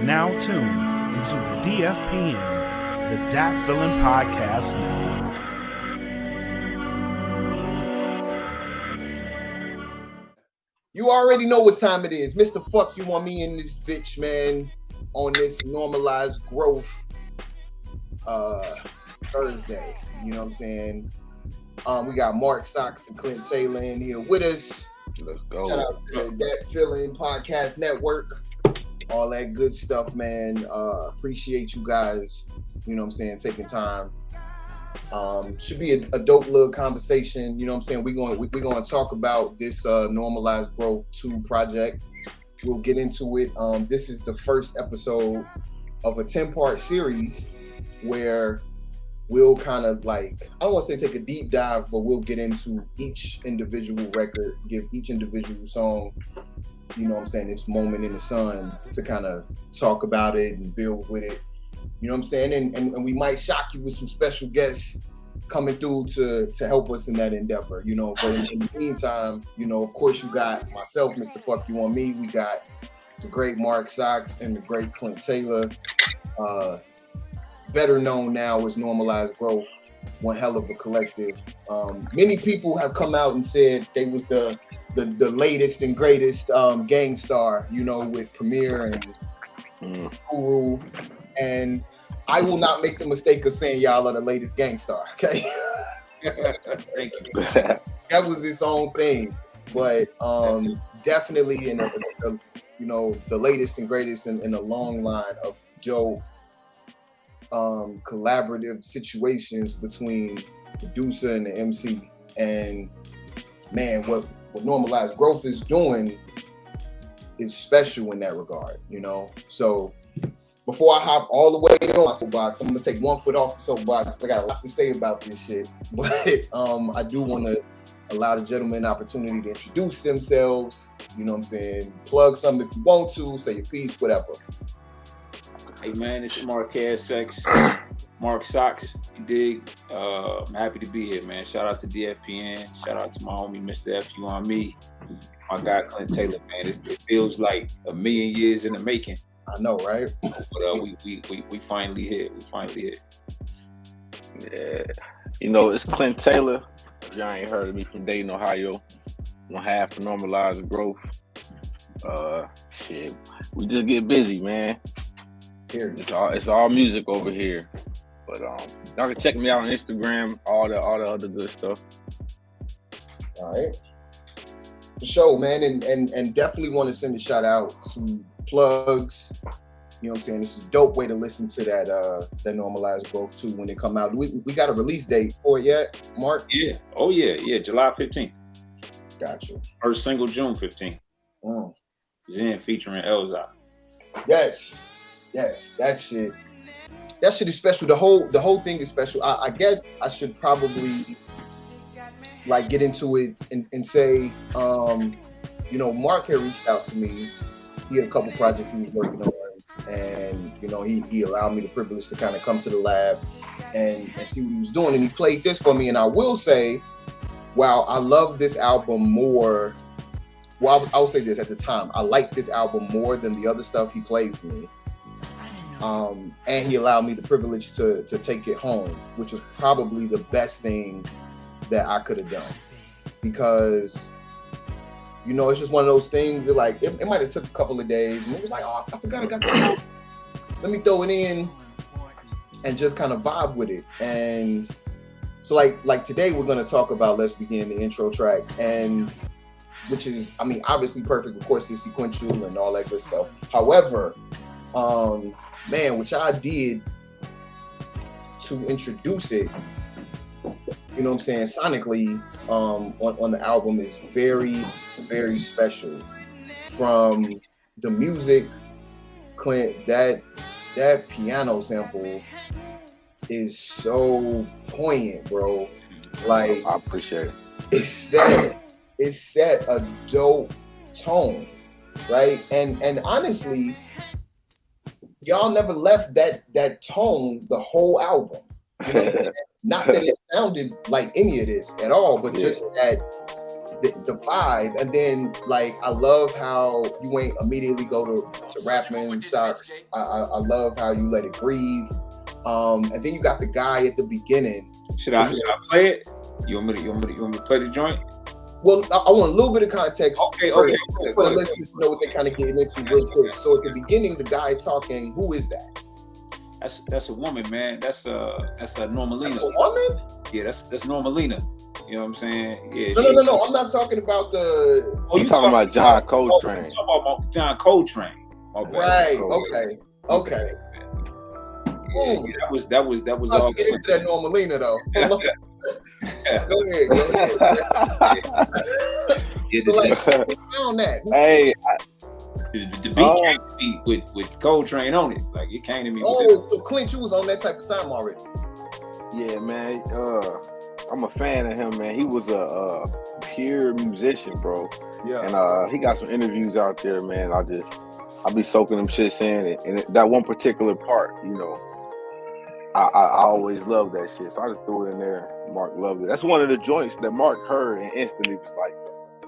now tuned into the DFPN, the Dat Villain Podcast Network. You already know what time it is. Mr. Fuck You Want Me in this bitch, man, on this normalized growth Thursday. You know what I'm saying? We got Mark Sox and Clint Taylor in here with us. Let's go. Shout out to that Feeling Podcast Network. All that good stuff, man. Appreciate you guys, you know what I'm saying, taking time. Should be a dope little conversation, you know what I'm saying. We're going to talk about this Normalized Growth 2 project. We'll get into it. This is the first episode of a 10-part series where we'll kind of like, I don't want to say take a deep dive, but we'll get into each individual record, give each individual song, you know what I'm saying, its moment in the sun to kind of talk about it and build with it. You know what I'm saying? And we might shock you with some special guests coming through to help us in that endeavor, you know. But in the meantime, you know, of course, you got myself, Mr. Fuck You Want Me. We got the great Mark Sox and the great Clint Taylor. Better known now as Normalized Growth, one hell of a collective. Many people have come out and said they was the latest and greatest gang star, you know, with Premier and Guru. And I will not make the mistake of saying y'all are the latest gang star, okay? Thank you. That was its own thing. But definitely in you know, the latest and greatest in a long line of dope collaborative situations between producer and the MC. And man, what Normalized Growth is doing is special in that regard, you know. So before I hop all the way on my soapbox, I'm gonna take one foot off the soapbox. I got a lot to say about this shit, but I do want to allow the gentlemen an opportunity to introduce themselves. You know what I'm saying? Plug something if you want to, say your piece, whatever. Hey man, it's Mark Sox, Mark Sox. You dig? I'm happy to be here, man. Shout out to DFPN. Shout out to my homie, Mr. F You On Me. My guy, Clint Taylor, man. It feels like a million years in the making. I know, right? But we finally hit. We finally hit. Yeah. You know, it's Clint Taylor. If y'all ain't heard of me, from Dayton, Ohio. One half of Normalized Growth. Shit. We just get busy, man. It's all music over here. But y'all can check me out on Instagram, all the other good stuff. All right. For sure, man. And definitely want to send a shout out to Plugs. You know what I'm saying? This is a dope way to listen to that Normalized Growth 2 when it come out. We got a release date for it yet, Mark? Yeah. Oh yeah. July 15th. Gotcha. First single June 15th. Zen featuring Elza. Yes, that shit is special. The whole thing is special. I guess I should probably like get into it and say, you know, Mark had reached out to me. He had a couple projects he was working on, and you know, he allowed me the privilege to kind of come to the lab and see what he was doing, and he played this for me. And I will say, wow, I love this album more. Well, I will say this, at the time, I liked this album more than the other stuff he played for me. And he allowed me the privilege to take it home, which was probably the best thing that I could have done. Because, you know, it's just one of those things that like, it might have took a couple of days, and it was like, oh, I forgot I got that. Let me throw it in and just kind of vibe with it. And so like today we're going to talk about Let's Begin, the intro track, and which is, I mean, obviously perfect. Of course, it's sequential and all that good stuff. However, man, which I did to introduce it, you know what I'm saying, sonically, on the album is very, very special. From the music, Clint, that piano sample is so poignant, bro. Like, I appreciate it. It set a dope tone, right? And honestly, y'all never left that tone the whole album. You know what I'm saying? Not that it sounded like any of this at all, but just the vibe. And then like I love how you ain't immediately go to rapping Socks. I love how you let it breathe. And then you got the guy at the beginning. Should I play it? You want me to play the joint? Well, I want a little bit of context. Okay. Just for the listeners to know what they're kind of getting into real quick. So at the beginning, the guy talking, who is that? That's a woman, man. That's a Normalina. That's a woman? Yeah, that's Normalina. You know what I'm saying? Yeah. No. I'm not talking about the. Oh, you talking about John Coltrane? Talking about John Coltrane. Right. Okay. Yeah, that was all. Get into that Normalina though. Go ahead. Who found that? Hey, the beat came to me with Coltrane on it. Like it came to me. So Clint, you was on that type of time already. Yeah, man. I'm a fan of him, man. He was a pure musician, bro. Yeah. And he got some interviews out there, man. I'll be soaking them shits in, and that one particular part, you know, I always loved that shit. So I just threw it in there. Mark loved it. That's one of the joints that Mark heard and instantly was like,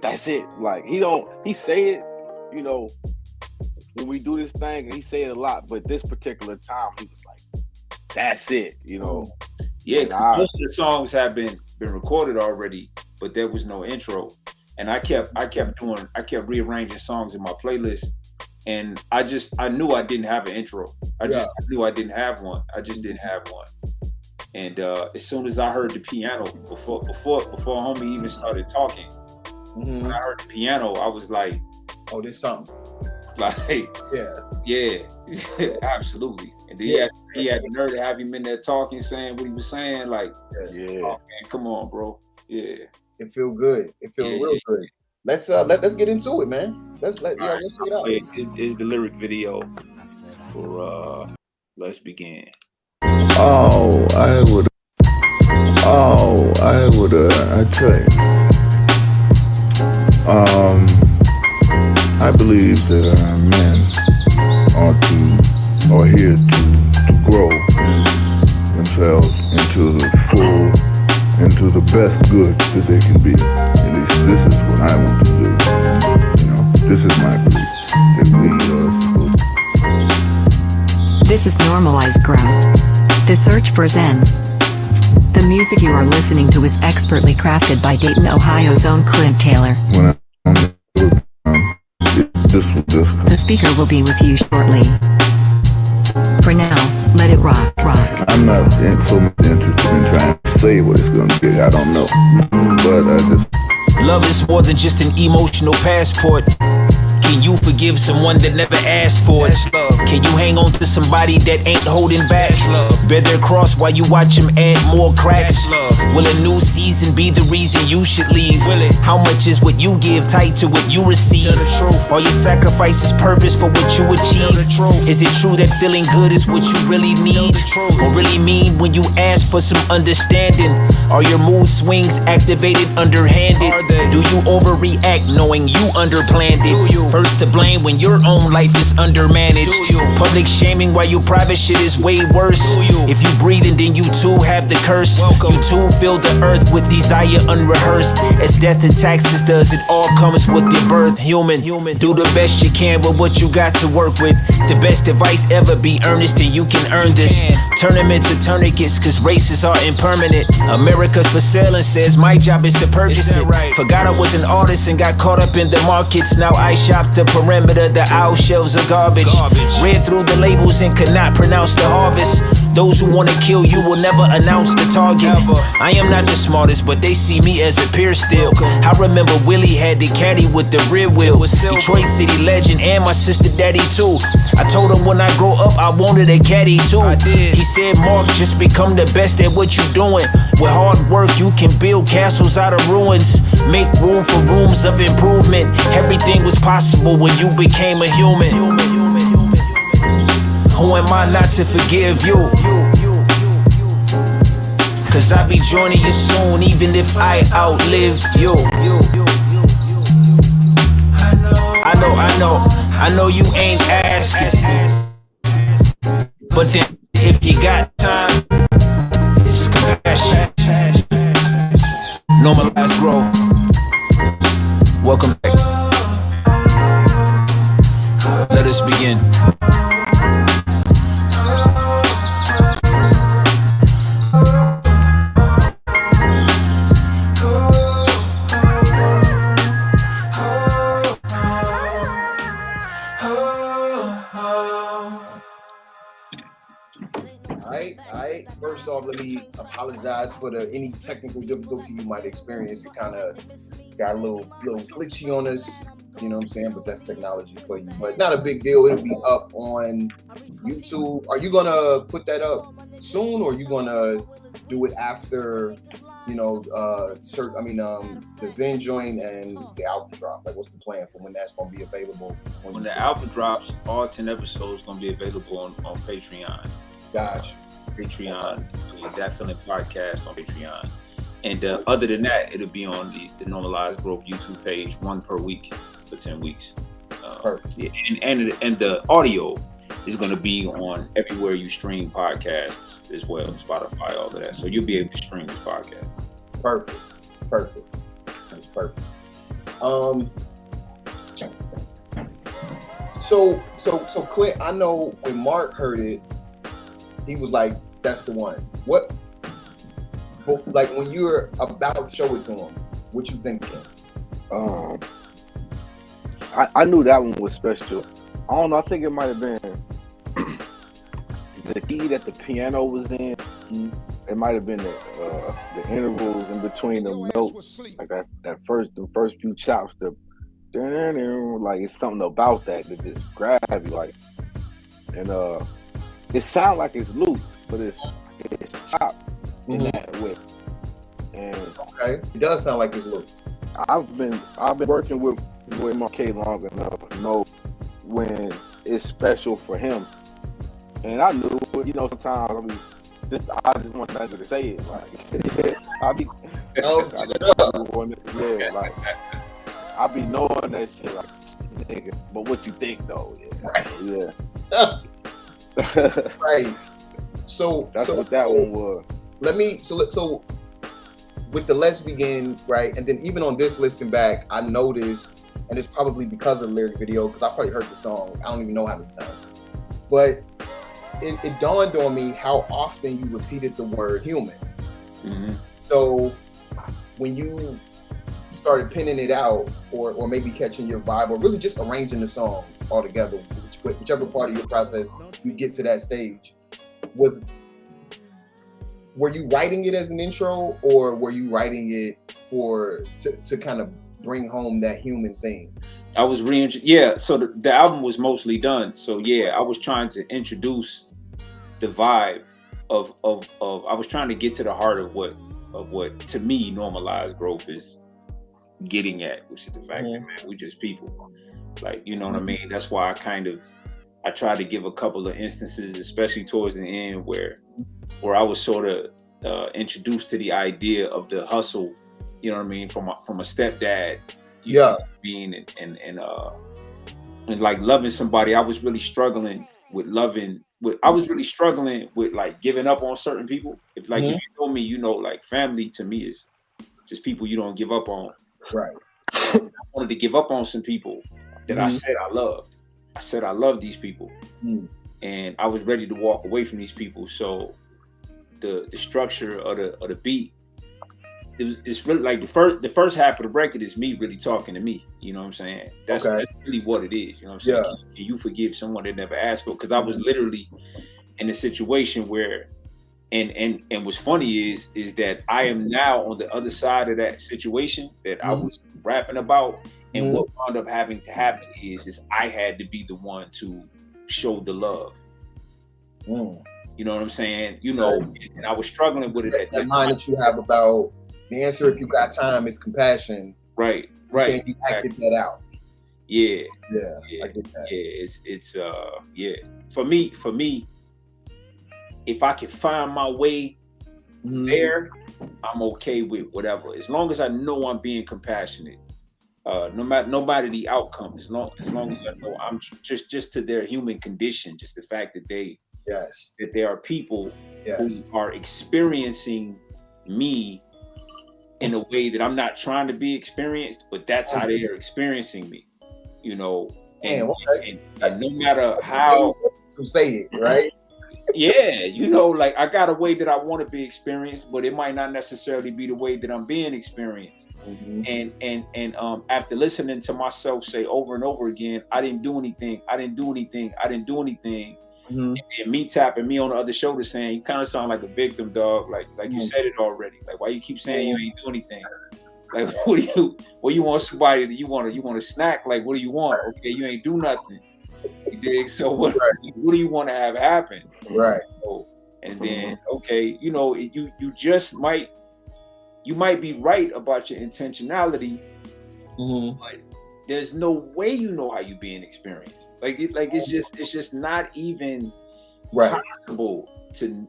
that's it. Like he say it, you know, when we do this thing, and he say it a lot, but this particular time he was like, that's it, you know. Yeah, most of the songs have been recorded already, but there was no intro. And I kept rearranging songs in my playlist. And I knew I didn't have an intro. I knew I didn't have one. I just didn't have one. And as soon as I heard the piano, before homie even started talking, when I heard the piano, I was like, "Oh, there's something." Like, yeah, absolutely. And then he had the nerve to have him in there talking, saying what he was saying. Like, oh, man, come on, bro. Yeah, it feel good. It feel real good. Let's get into it, man. Let's check it out. Is the lyric video for Let's Begin. I tell you, I believe that men ought to, or here to grow themselves into the best good that they can be. At least this is what I want to do. You know, this is my belief that we are supposed to. This is normalized growth. The search for Zen. The music you are listening to is expertly crafted by Dayton, Ohio's own Clint Taylor. The speaker will be with you shortly. For now, let it rock. I'm not so much interested in trying to say what it's going to be. I don't know. But I just... Love is more than just an emotional passport. Can you forgive someone that never asked for it? Can you hang on to somebody that ain't holding back? Bear their cross while you watch them add more cracks. Will a new season be the reason you should leave? How much is what you give tight to what you receive? Are your sacrifices purpose for what you achieve? Is it true that feeling good is what you really need? Or really mean when you ask for some understanding? Are your mood swings activated underhanded? Do you overreact knowing you underplanned it? First to blame when your own life is undermanaged. Public shaming while your private shit is way worse. If you breathe and then you too have the curse. You too fill the earth with desire unrehearsed. As death and taxes does, it all comes with your birth. Human, do the best you can with what you got to work with. The best advice ever, be earnest and you can earn this. Turn them into tourniquets cause races are impermanent. America's for sale and says my job is to purchase it. Forgot I was an artist and got caught up in the markets. Now I shop the perimeter, the aisle shelves are garbage. Read through the labels and could not pronounce the harvest. Those who wanna kill you will never announce the target. I am not the smartest, but they see me as a peer still. I remember Willie had the caddy with the rear wheel. Detroit City legend and my sister daddy too. I told him when I grow up I wanted a caddy too. He said, Mark, just become the best at what you doing. With hard work you can build castles out of ruins. Make room for rooms of improvement. Everything was possible when you became a human. Who am I not to forgive you? Cause I'll be joining you soon, even if I outlive you. I know you ain't asking. But then if you got time, it's compassion. Normalized growth. Welcome back. Let us begin. All right. First off, let me apologize for any technical difficulty you might experience. It kind of got a little glitchy on us, you know what I'm saying? But that's technology for you. But not a big deal. It'll be up on YouTube. Are you gonna put that up soon, or are you gonna do it after, you know, the Zen joint and the album drop? Like, what's the plan for when that's gonna be available? When the album drops, all 10 episodes gonna be available on Patreon. Gotcha. Patreon, That Feeling Podcast on Patreon. And other than that, it'll be on the Normalized Growth YouTube page, 1 per week for 10 weeks. Perfect. Yeah, and the audio is going to be on everywhere you stream podcasts as well, Spotify, all of that. So you'll be able to stream this podcast. Perfect. That's perfect. So Clint, I know when Mark heard it, he was like, "That's the one." What? Like when you're about to show it to him, what you thinking? I knew that one was special. I don't know. I think it might have been the key that the piano was in. It might have been the intervals in between the notes, like the first few chops. Like it's something about that just grab you, like, and it sounds like it's loose, but it's chopped in that way. And okay, it does sound like it's loose. I've been working with Mark long enough to know when it's special for him, and I knew, you know, sometimes I just want nothing to say it, like I be knowing that shit, like, nigga, but what you think though? Yeah. Right. So that's what that one was. So with the Let's Begin, right, and then even on this listen back, I noticed, and it's probably because of the lyric video, because I probably heard the song, I don't even know how many times, but it dawned on me how often you repeated the word human. So when you started pinning it out, or maybe catching your vibe, or really just arranging the song altogether, whichever part of your process you get to that stage, were you writing it as an intro, or were you writing it to kind of bring home that human thing? I was so the album was mostly done. So yeah, I was trying to introduce the vibe of I was trying to get to the heart of what to me normalized growth is getting at, which is the fact that, man, we just people. Like, you know what I mean? That's why I tried to give a couple of instances, especially towards the end, where I was sort of introduced to the idea of the hustle, you know what I mean, from a stepdad, you know what I mean, and like loving somebody. I was really struggling with like giving up on certain people. If you know me, you know, like family to me is just people you don't give up on. Right. I wanted to give up on some people that I said I loved. I said I love these people, and I was ready to walk away from these people. So the structure of the beat, it's really like the first half of the record is me really talking to me. You know what I'm saying? That's really what it is. You know what I'm saying? Yeah. Can you forgive someone that never asked for? Because I was literally in a situation where, and what's funny is that I am now on the other side of that situation that I was rapping about. And what wound up having to happen is I had to be the one to show the love. You know what I'm saying? You know, and I was struggling with it. That mind that you have about the answer, if you got time, is compassion. Right. Saying you acted that out. Yeah. I get that. Yeah, it's For me, if I can find my way there, I'm okay with whatever. As long as I know I'm being compassionate. No matter the outcome, as long as I know I'm just to their human condition, just the fact that there are people who are experiencing me in a way that I'm not trying to be experienced, but that's how they are experiencing me, you know. And, and no matter how to say it, right? Yeah, you know, like I got a way that I want to be experienced, but it might not necessarily be the way that I'm being experienced. And after listening to myself say over and over again, I didn't do anything, and then me tapping me on the other shoulder saying, you kind of sound like a victim, dog. Like you said it already. Like, why you keep saying you ain't do anything? Like, what do you want somebody that you want a snack? Like, what do you want? Okay, you ain't do nothing. You dig? So what do you want to have happen? Right. So, and then okay, you know, you might be right about your intentionality, but there's no way you know how you being experienced. It's just not even possible to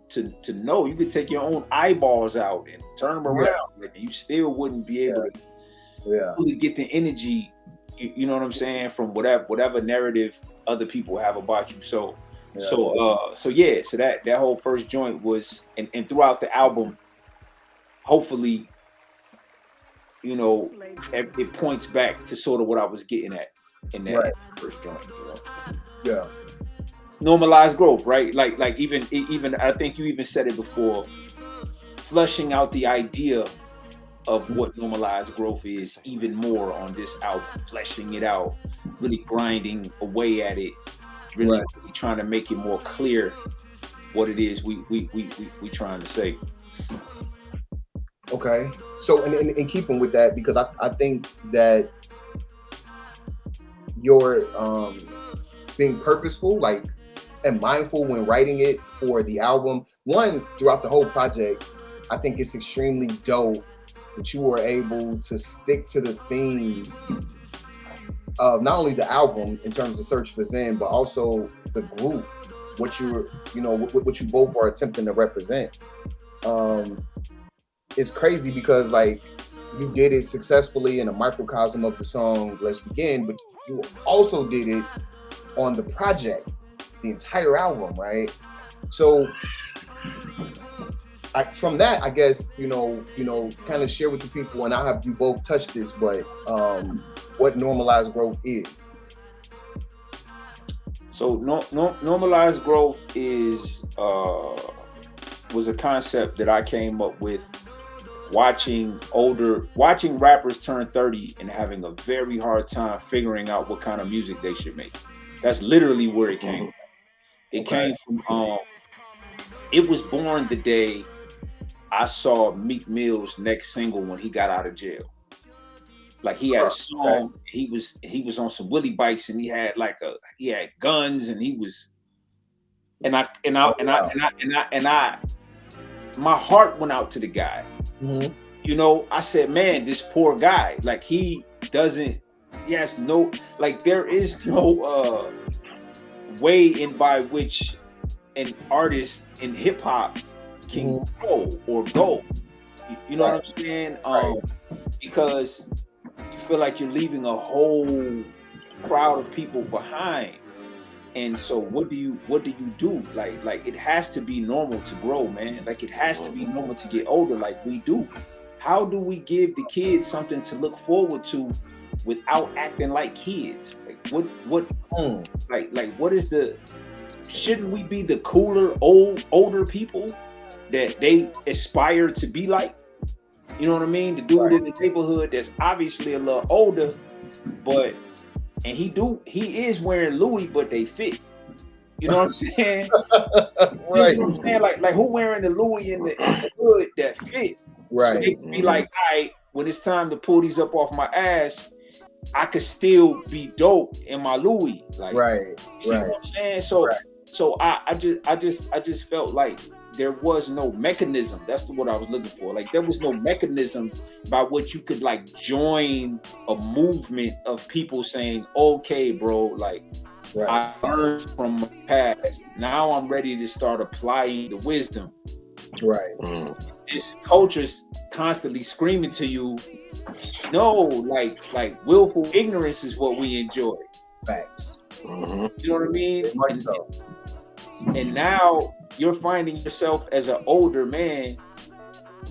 know. You could take your own eyeballs out and turn them around, and you still wouldn't be able to really get the energy. You know what I'm saying, from whatever narrative other people have about you. So that whole first joint was, and throughout the album, hopefully, you know, it points back to sort of what I was getting at in that first joint. You know? Yeah. Normalized growth, right? Like even I think you even said it before, flushing out the idea of what normalized growth is even more on this album, fleshing it out, really grinding away at it, really trying to make it more clear what it is we trying to say. Okay, so and keeping with that, because I think that you're being purposeful, like, and mindful when writing it for the album. One, throughout the whole project, I think it's extremely dope that you were able to stick to the theme of not only the album in terms of Search for Zen, but also the group, what you both are attempting to represent. It's crazy because, like, you did it successfully in a microcosm of the song Let's Begin, but you also did it on the project, the entire album, right? So from that, I guess, you know, kind of share with the people, and I'll have you both touch this, but what normalized growth is. So normalized growth was a concept that I came up with watching rappers turn 30 and having a very hard time figuring out what kind of music they should make. That's literally where it came from. It came from it was born the day I saw Meek Mill's next single when he got out of jail. Like, he had a song, he was on some Willie bikes, and he had guns, and he was, my heart went out to the guy. You know, I said, man, this poor guy, like, there is no way in by which an artist in hip hop can grow or go. You know what I'm saying? Because you feel like you're leaving a whole crowd of people behind. And so what do you do? Like it has to be normal to grow, man. Like, it has to be normal to get older, like we do. How do we give the kids something to look forward to without acting like kids? Like, what is the, shouldn't we be the cooler older people that they aspire to be like? You know what I mean? The dude in the neighborhood that's obviously a little older, and he is wearing Louis, but they fit. You know what I'm saying? Right. You know what I'm saying? Like who wearing the Louis in the hood that fit? Right. So they can be like, all right, when it's time to pull these up off my ass, I could still be dope in my Louis. Like, you see what I'm saying? So I just felt like there was no mechanism. That's what I was looking for. Like, there was no mechanism by which you could, like, join a movement of people saying, okay, bro, like, I learned from my past. Now I'm ready to start applying the wisdom. Right. This culture's constantly screaming to you, no, like willful ignorance is what we enjoy. Facts. You know what I mean? And now you're finding yourself as an older man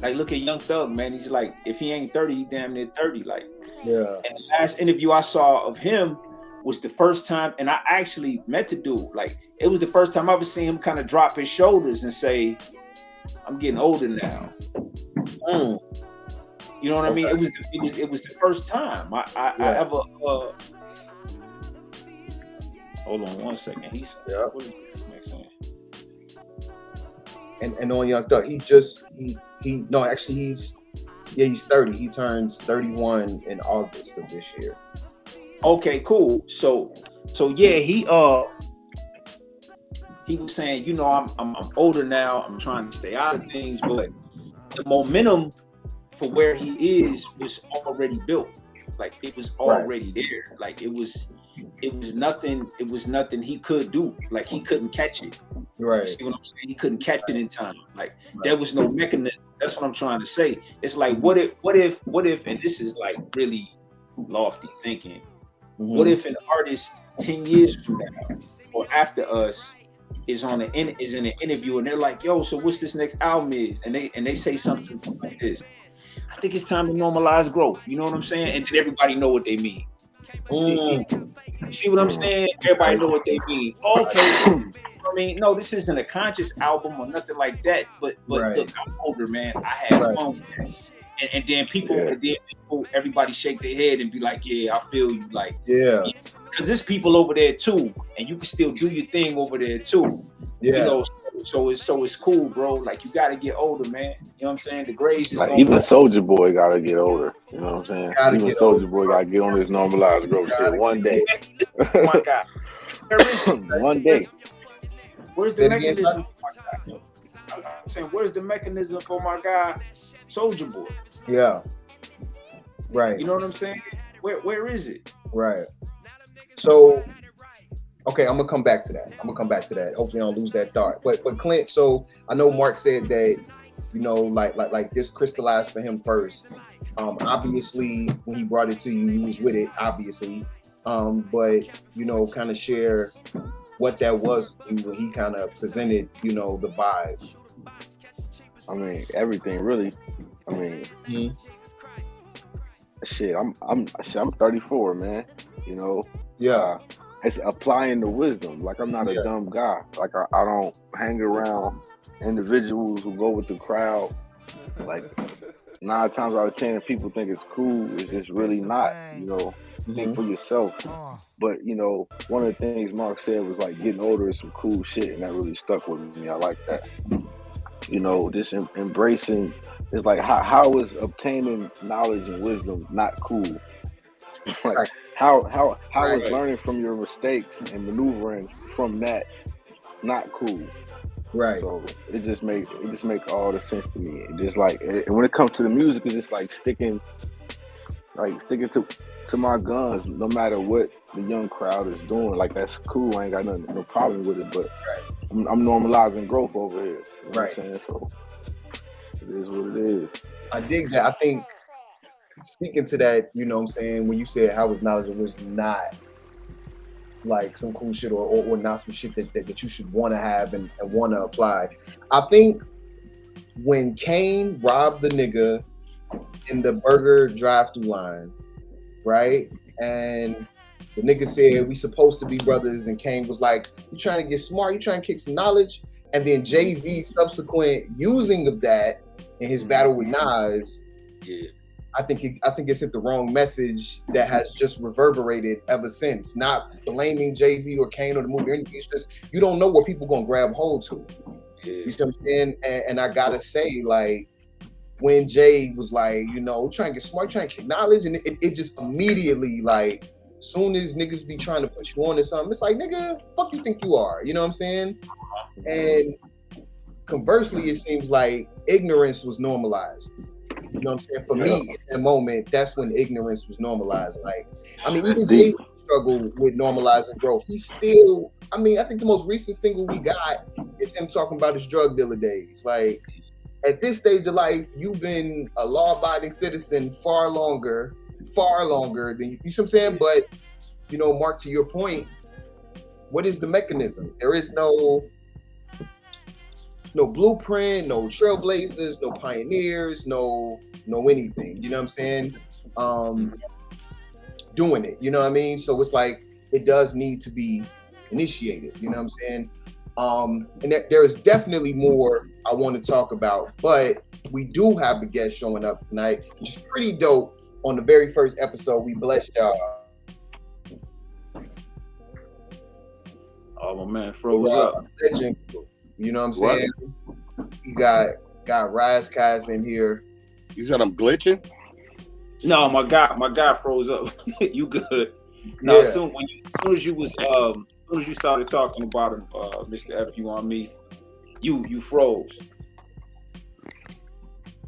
Like, look at Young Thug, man. He's like, if he ain't 30, he damn near 30. Like, Yeah. and the last interview I saw of him was the first time, and I actually met the dude. Like, it was the first time I ever seen him kind of drop his shoulders and say, "I'm getting older now." You know what I mean? It was the first time I ever. Hold on one second. He's what is this next thing? And on Young Thug, he's 30. He turns 31 in August of this year. Okay, cool. So yeah, he was saying, you know, I'm older now. I'm trying to stay out of things, but the momentum for where he is was already built. Like, it was already there. Like, it was nothing he could do. Like, he couldn't catch it. Right. You see what I'm saying? He couldn't catch it in time. Like, there was no mechanism. That's what I'm trying to say. It's like, what if, and this is like really lofty thinking. What if an artist 10 years from now or after us is in an interview and they're like, yo, so what's this next album is? And they say something like this. I think it's time to normalize growth. You know what I'm saying? And then everybody know what they mean. You see what I'm saying? Everybody know what they mean. Okay. I mean, no, this isn't a conscious album or nothing like that. But look, I'm older, man. I had fun with that. And then people, everybody shake their head and be like, yeah, I feel you. Like, because there's people over there too, and you can still do your thing over there too. You know, so it's cool, bro. Like, you gotta get older, man. You know what I'm saying? The grades is like, even Soulja Boy gotta get older. You know what I'm saying? Even Soulja Boy gotta get on this normalized growth shit one day. Oh my God. One day. Where's the mechanism? I'm saying, where's the mechanism for my guy, Soulja Boy? Yeah. Right. You know what I'm saying? Where is it? Right. So, okay, I'm gonna come back to that. Hopefully, I don't lose that thought. But Clint, so I know Mark said that, you know, like this crystallized for him first. Obviously, when he brought it to you, you was with it, obviously. But, you know, kind of share what that was when he kind of presented, you know, the vibe. I mean, everything really. I mean, shit. I'm 34, man. You know. Yeah. It's applying the wisdom. Like, I'm not a dumb guy. Like, I don't hang around individuals who go with the crowd. Like, 9 times out of 10, people think it's cool. It's just really not. You know. Think for yourself. But, you know, one of the things Mark said was like, getting older is some cool shit, and that really stuck with me. I like that. You know, just embracing. It's like, how is obtaining knowledge and wisdom not cool? Like, how is learning from your mistakes and maneuvering from that not cool? Right. So it just make all the sense to me. It just like, and when it comes to the music, it's just like sticking to my guns, no matter what the young crowd is doing. Like, that's cool. I ain't got no problem with it, but I'm normalizing growth over here. You know what I'm saying? So it is what it is. I dig that. I think, speaking to that, you know what I'm saying, when you said how was knowledge and wisdom not like some cool shit or not some shit that you should want to have and want to apply. I think when Kane robbed the nigga in the burger drive-thru line, right? And the nigga said, we supposed to be brothers. And Kane was like, you trying to get smart? You trying to kick some knowledge? And then Jay-Z's subsequent using of that in his battle with Nas, I think it's hit the wrong message that has just reverberated ever since. Not blaming Jay-Z or Kane or the movie or anything. It's just, you don't know what people gonna grab hold to. You see what I'm saying? And I gotta say, like, when Jay was like, you know, trying to get smart, trying to get knowledge, and it just immediately, like, soon as niggas be trying to put you on to something, it's like, nigga, fuck you think you are? You know what I'm saying? And conversely, it seems like ignorance was normalized. You know what I'm saying? For me, in that moment, that's when ignorance was normalized. Like, I mean, even Jay-Z struggled with normalizing growth. He's still, I mean, I think the most recent single we got is him talking about his drug dealer days. Like, at this stage of life, you've been a law-abiding citizen far longer than you see what I'm saying? But, you know, Mark, to your point, what is the mechanism? There is no blueprint, no trailblazers, no pioneers, no anything. You know what I'm saying? Doing it. You know what I mean? So it's like it does need to be initiated. You know what I'm saying? And there is definitely more I want to talk about, but we do have the guest showing up tonight, which is pretty dope. On the very first episode, we blessed y'all. Oh, my man froze up. Legend, you know what I'm saying? You got Rise in here. You said I'm glitching? No, my guy froze up. You good? No, Yeah. as soon as you started talking about him, Mr. F, you on me, you froze.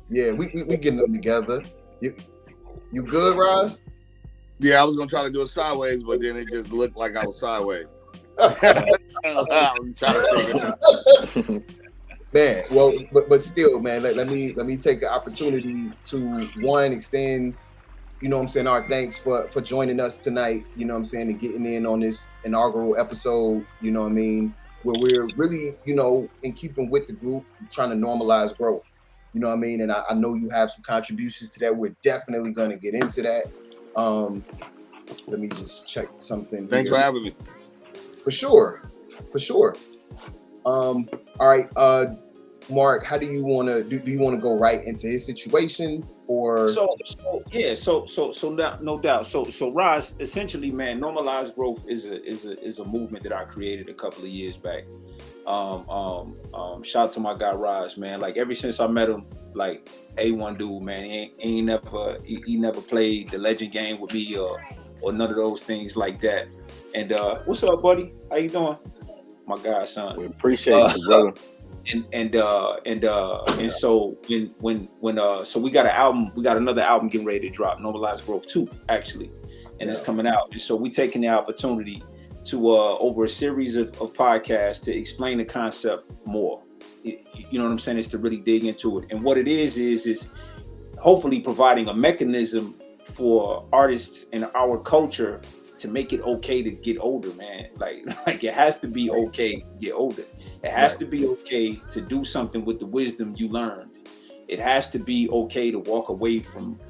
Yeah, we getting them together. You good, Rise? Yeah, I was gonna try to do it sideways, but then it just looked like I was sideways. I was trying to figure it out. Man, well, but still, man, let me take the opportunity to extend, you know what I'm saying, our thanks for joining us tonight, you know what I'm saying, and getting in on this inaugural episode, you know what I mean, where we're really, you know, in keeping with the group, trying to normalize growth, you know what I mean, and I know you have some contributions to that. We're definitely going to get into that. Let me just check something. Thanks for having me. For sure. All right, Mark, how do you want to do you want to go right into his situation, or So no doubt. So Roz, essentially, man, normalized growth is a movement that I created a couple of years back. Shout out to my guy Roz, man. Like ever since I met him, like A1 dude, man. He never played the legend game with me or none of those things like that. And what's up, buddy? How you doing? My guy, son. We appreciate you, brother. And so when so we got another album getting ready to drop, Normalized Growth 2, actually, and it's coming out. And so we taking the opportunity to over a series of podcasts to explain the concept more. You know what I'm saying? Is to really dig into it. And what it is hopefully providing a mechanism for artists in our culture to make it okay to get older, man. Like it has to be okay to get older. It has to be okay to do something with the wisdom you learned. It has to be okay to walk away from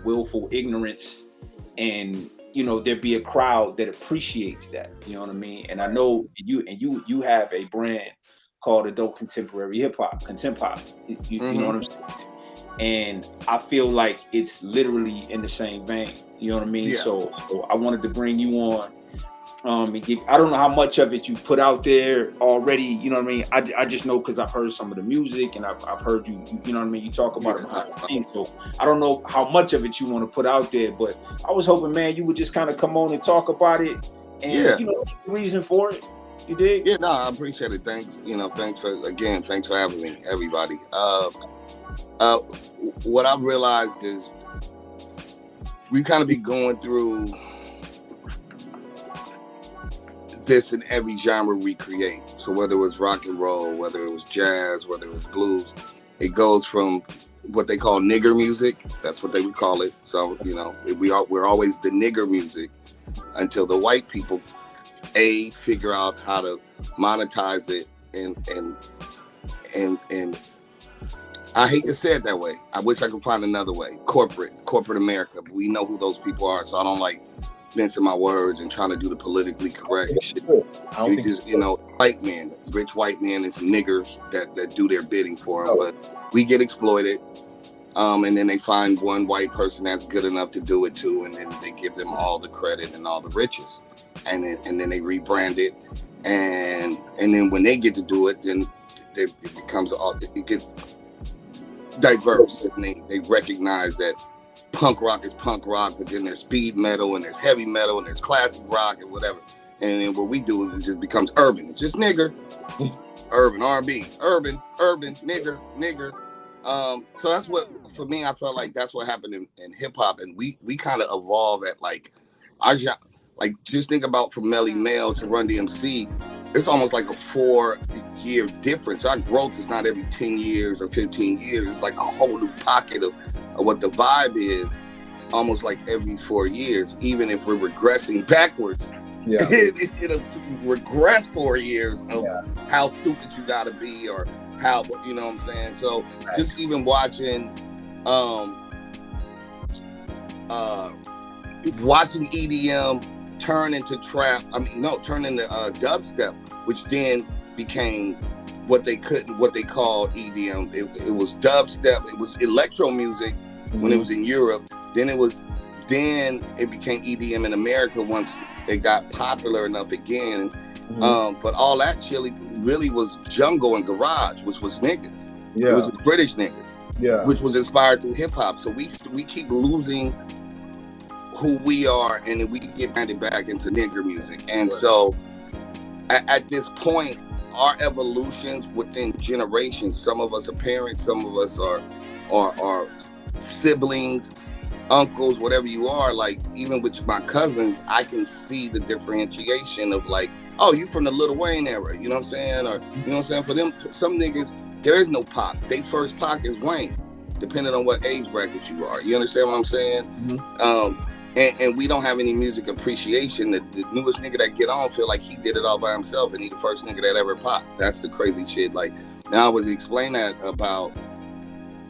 willful ignorance, and you know there be a crowd that appreciates that. You know what I mean? And I know you have a brand called Adult Contemporary Hip Hop, Contempop. You know what I'm saying? And I feel like it's literally in the same vein. You know what I mean? Yeah. So I wanted to bring you on. And I don't know how much of it you put out there already. You know what I mean? I just know because I've heard some of the music and I've heard you know what I mean? You talk about it behind the scenes. So I don't know how much of it you want to put out there, but I was hoping, man, you would just kind of come on and talk about it and, you know, the reason for it. You dig? Yeah, no, I appreciate it. Thanks. You know, thanks for having me, everybody. What I've realized is we kind of be going through this in every genre we create. So whether it was rock and roll, whether it was jazz, whether it was blues, it goes from what they call nigger music. That's what they would call it. So, you know, we're always the nigger music until the white people figure out how to monetize it and I hate to say it that way. I wish I could find another way. Corporate America. But we know who those people are, so I don't like mincing my words and trying to do the politically correct shit. You just, you know, white men, rich white men and some niggers that do their bidding for them. But we get exploited. And then they find one white person that's good enough to do it too, and then they give them all the credit and all the riches. And then they rebrand it. And then when they get to do it, then it gets diverse, and they recognize that punk rock is punk rock, but then there's speed metal and there's heavy metal and there's classic rock and whatever. And then what we do is it just becomes urban. It's just nigger, urban R&B, urban, nigger. So that's what, for me, I felt like that's what happened in hip hop, and we kind of evolve at like our like just think about from Melly Mel to Run DMC. It's almost like a 4-year difference. Our growth is not every 10 years or 15 years. It's like a whole new pocket of what the vibe is, almost like every 4 years. Even if we're regressing backwards, it'll regress 4 years of how stupid you gotta be or how, you know what I'm saying? So just even watching EDM turn into trap, turn into dubstep, which then became what they called EDM. It was dubstep, it was electro music when it was in Europe. Then it became EDM in America once it got popular enough again. But all that really was jungle and garage, which was niggas. Yeah. It was just British niggas. Yeah. Which was inspired through hip hop. So we keep losing who we are, and then we get banded back into nigger music. And so at this point, our evolutions within generations, some of us are parents, some of us are siblings, uncles, whatever you are. Like, even with my cousins, I can see the differentiation of like, oh, you from the Lil Wayne era, you know what I'm saying? Or, you know what I'm saying? For them, some niggas, there is no Pac. They first Pac is Wayne, depending on what age bracket you are. You understand what I'm saying? And we don't have any music appreciation. The newest nigga that get on feel like he did it all by himself, and he the first nigga that ever popped. That's the crazy shit. Like, now I was explaining that about,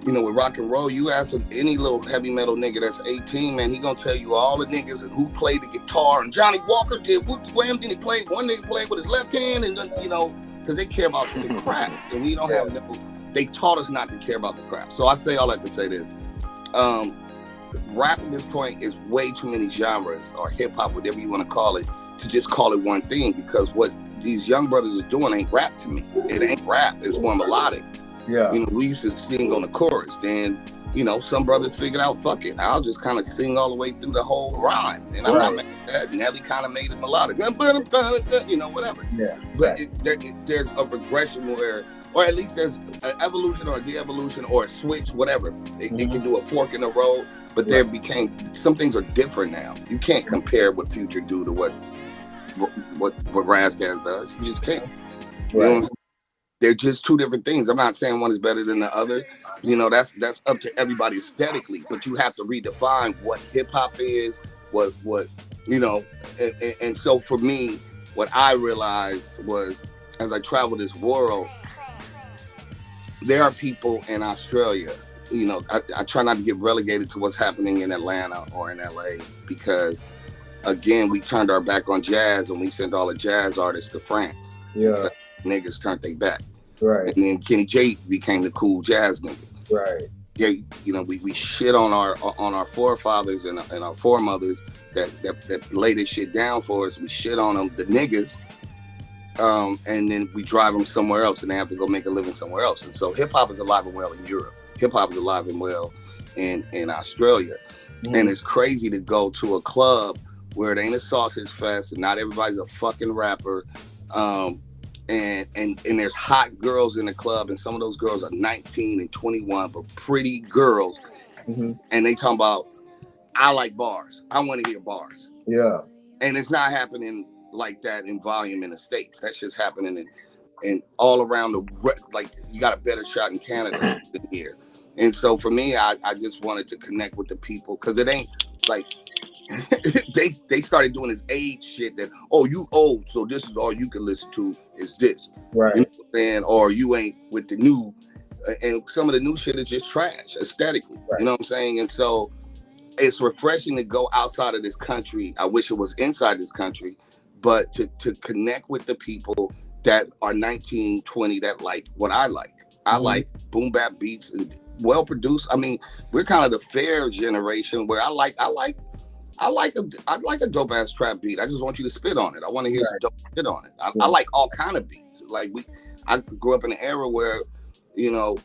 you know, with rock and roll, you ask any little heavy metal nigga that's 18, man, he gonna tell you all the niggas and who played the guitar. And Johnny Walker did Wham, then he played, one nigga played with his left hand, and then, you know, because they care about the crap, and we don't have no, they taught us not to care about the crap. So I say all that to say this. Rap at this point is way too many genres, or hip hop, whatever you want to call it, to just call it one thing, because what these young brothers are doing ain't rap to me. It ain't rap, it's more melodic. Yeah. You know, we used to sing on the chorus. Then, you know, some brothers figured out, fuck it, I'll just kind of sing all the way through the whole rhyme. And I'm not mad at that. Nelly kind of made it melodic. You know, whatever. Yeah. But there's a regression where, or at least there's an evolution or a de-evolution or a switch, whatever. They can do a fork in the road, but there became, some things are different now. You can't compare what Future do to what Razkaz does. You just can't. You know what I'm saying? They're just two different things. I'm not saying one is better than the other. You know, that's up to everybody aesthetically, but you have to redefine what hip hop is, what you know, and so for me, what I realized was, as I travel this world, there are people in Australia, you know, I try not to get relegated to what's happening in Atlanta or in LA, because again, we turned our back on jazz and we sent all the jazz artists to France. Yeah. Niggas turned their back. Right. And then Kenny J became the cool jazz nigga. Right. Yeah, you know, we shit on our forefathers and our foremothers that laid this shit down for us. We shit on them, the niggas, and then we drive them somewhere else, and they have to go make a living somewhere else. And so hip hop is alive and well in Europe. Hip hop is alive and well in Australia. And it's crazy to go to a club where it ain't a sausage fest and not everybody's a fucking rapper. And there's hot girls in the club, and some of those girls are 19 and 21, but pretty girls. And they talking about, I like bars. I want to hear bars. Yeah. And it's not happening like that in volume in the States. That's just happening in all around like, you got a better shot in Canada than here. And so for me, I just wanted to connect with the people, because it ain't like, they started doing this age shit that, oh, you old, so this is all you can listen to is this. Right. You know what I'm saying? Or you ain't with the new, and some of the new shit is just trash aesthetically. Right. You know what I'm saying? And so it's refreshing to go outside of this country. I wish it was inside this country, but to connect with the people that are 19, 20, that like what I like. I like boom bap beats and well produced. I mean, we're kind of the fair generation where I like a dope ass trap beat. I just want you to spit on it. I want to hear some dope shit on it. I like all kind of beats. Like I grew up in an era where, you know,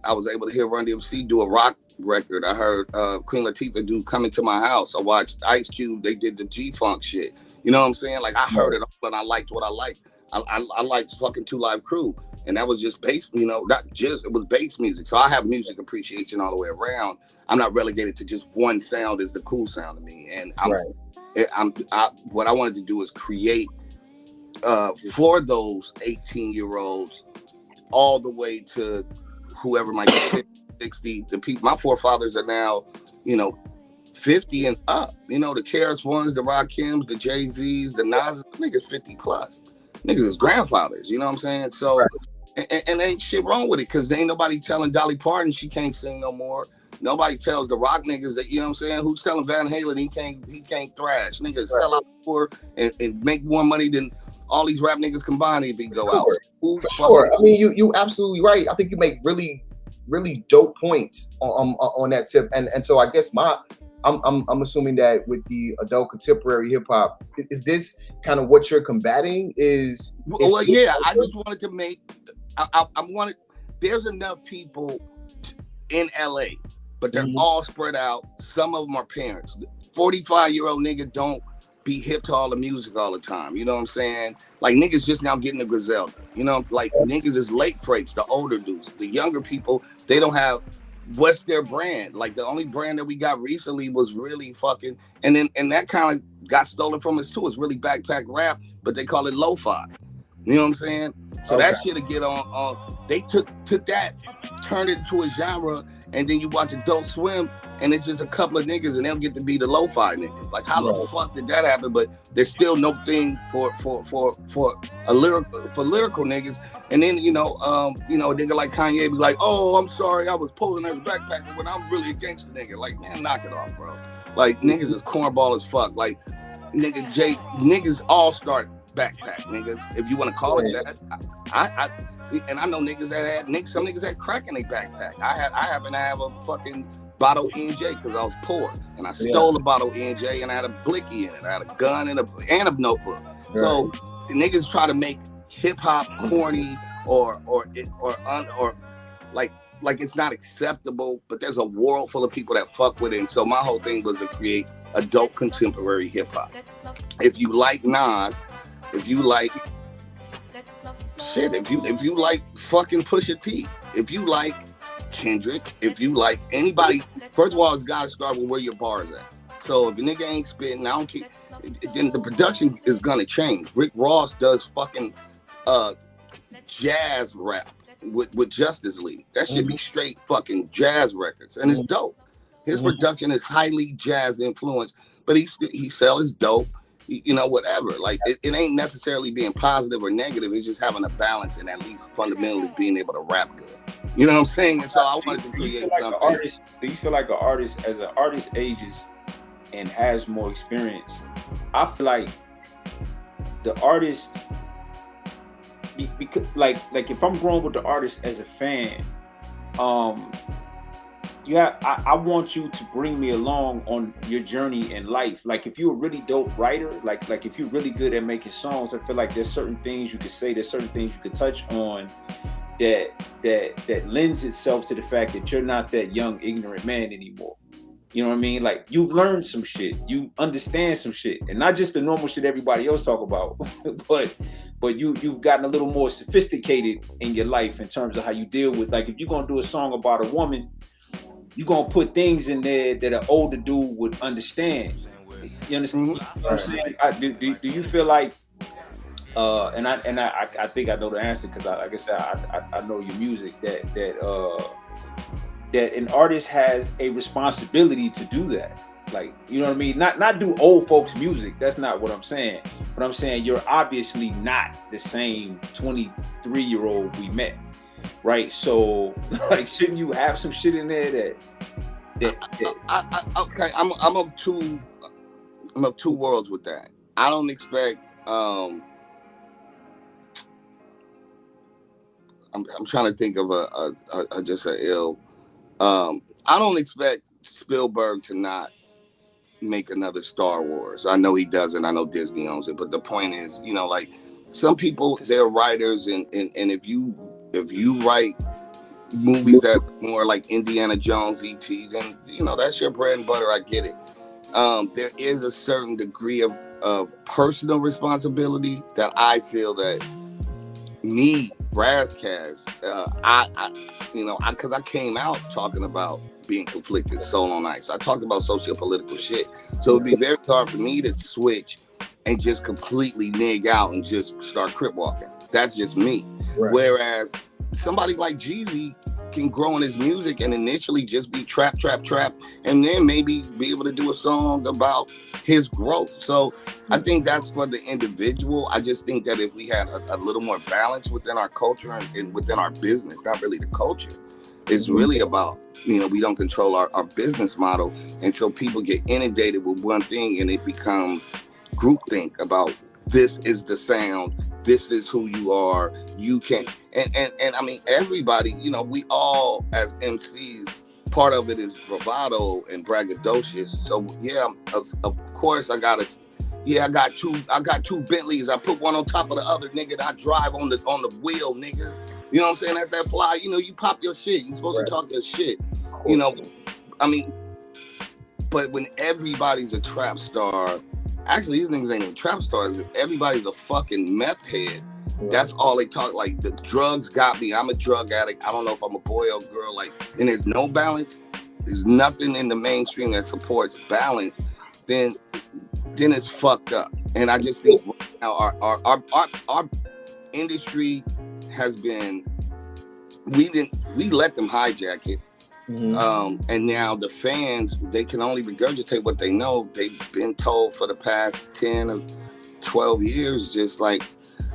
I was able to hear Run DMC do a rock record. I heard Queen Latifah do Coming to My House. I watched Ice Cube. They did the G-Funk shit. You know what I'm saying? Like, I heard it all and I liked what I liked. I liked fucking 2 Live Crew. And that was just bass, you know, it was bass music. So I have music appreciation all the way around. I'm not relegated to just one sound is the cool sound to me. And what I wanted to do is create for those 18-year-olds all the way to whoever might be 50, 60. The people, my forefathers are now, you know, 50 and up. You know, the KRS-Ones, the Rakims, the Jay-Z's, the Nas, niggas 50 plus. Niggas is grandfathers, you know what I'm saying? So And ain't shit wrong with it, because there ain't nobody telling Dolly Parton she can't sing no more. Nobody tells the rock niggas that, you know what I'm saying? Who's telling Van Halen he can't thrash? Niggas sell out for and make more money than all these rap niggas combined if he go out. For sure. I mean, you absolutely right. I think you make really, really dope points on that tip. And so I guess I'm assuming that with the adult contemporary hip hop, is this kind of what you're combating? Well, yeah. I just wanted to make. I wanted. There's enough people in LA, but they're all spread out. Some of them are parents. 45-year-old nigga don't be hip to all the music all the time. You know what I'm saying? Like niggas just now getting the Griselda. You know, like niggas is late freights, the older dudes. The younger people, they don't have what's their brand. Like the only brand that we got recently was really fucking, and that kind of got stolen from us too. It's really backpack rap, but they call it lo-fi. You know what I'm saying? So that shit to get on. They took that, turned it into a genre, and then you watch Adult Swim, and it's just a couple of niggas, and they'll get to be the lo-fi niggas. Like, how the fuck did that happen? But there's still no thing for lyrical niggas. And then a nigga like Kanye be like, "Oh, I'm sorry, I was posing as a backpacker when I'm really a gangster nigga." Like, man, knock it off, bro. Like, niggas is cornball as fuck. Like, niggas all start backpack, nigga, if you want to call it that. I know niggas that had some niggas had crack in their backpack. I happen to have a fucking bottle NJ because I was poor, and I stole a bottle NJ, and I had a blicky in it. I had a gun and a notebook. Right. So the niggas try to make hip hop corny or like it's not acceptable, but there's a world full of people that fuck with it. And so my whole thing was to create adult contemporary hip hop. If you like Nas, if you like shit, if you like fucking Pusha T, if you like Kendrick, if you like anybody, first of all, it's gotta start with where your bar's at. So if a nigga ain't spitting, I don't care, then the production is gonna change. Rick Ross does fucking jazz rap with Justice League. That should be straight fucking jazz records, and it's dope. His production is highly jazz influenced, but he sells his dope. Whatever. Like it ain't necessarily being positive or negative. It's just having a balance and at least fundamentally being able to rap good. You know what I'm saying? And so I wanted to create something. Do you feel like an artist, as an artist ages and has more experience, I feel like the artist, because like if I'm growing with the artist as a fan, I want you to bring me along on your journey in life. Like if you're a really dope writer, like if you're really good at making songs, I feel like there's certain things you could say, there's certain things you could touch on that lends itself to the fact that you're not that young, ignorant man anymore. You know what I mean? Like you've learned some shit, you understand some shit, and not just the normal shit everybody else talk about, but you've gotten a little more sophisticated in your life in terms of how you deal with, like if you're gonna do a song about a woman, you're gonna put things in there that an older dude would understand. You understand? You know what I'm saying? Do you feel like, and I think I know the answer because like I said, I know your music, that an artist has a responsibility to do that. Like, you know what I mean? Not do old folks music. That's not what I'm saying. But I'm saying you're obviously not the same 23-year-old we met. Right, so like, shouldn't you have some shit in there that okay? I'm of two worlds with that. I don't expect. I'm trying to think of a just a ill. I don't expect Spielberg to not make another Star Wars. I know he doesn't. I know Disney owns it, but the point is, like some people, they're writers, and if you write movies that are more like Indiana Jones, E.T., then, that's your bread and butter. I get it. There is a certain degree of personal responsibility that I feel that me, Razzcast, because I came out talking about being conflicted, Soul on Ice. I talked about socio-political shit. So it'd be very hard for me to switch and just completely nig out and just start crip walking. That's just me. Right. Whereas somebody like Jeezy, can grow in his music and initially just be trap, and then maybe be able to do a song about his growth. So I think that's for the individual. I just think that if we had a little more balance within our culture and within our business, not really the culture, it's really about, we don't control our business model. And so people get inundated with one thing and it becomes groupthink about this is the sound, this is who you are, you can, and I mean, everybody, we all as MCs, part of it is bravado and braggadocious. So yeah, of course I got two Bentleys. I put one on top of the other, nigga. I drive on the wheel, nigga. You know what I'm saying? That's that fly. You pop your shit. You're supposed to talk your shit. I mean, but when everybody's a trap star, actually these niggas ain't even trap stars. Everybody's a fucking meth head. That's all they talk. Like, the drugs got me. I'm a drug addict. I don't know if I'm a boy or a girl. Like, and there's no balance. There's nothing in the mainstream that supports balance. Then it's fucked up. And I just think right now our industry has been, we let them hijack it. And now the fans, they can only regurgitate what they know. They've been told for the past 10 or 12 years, just like,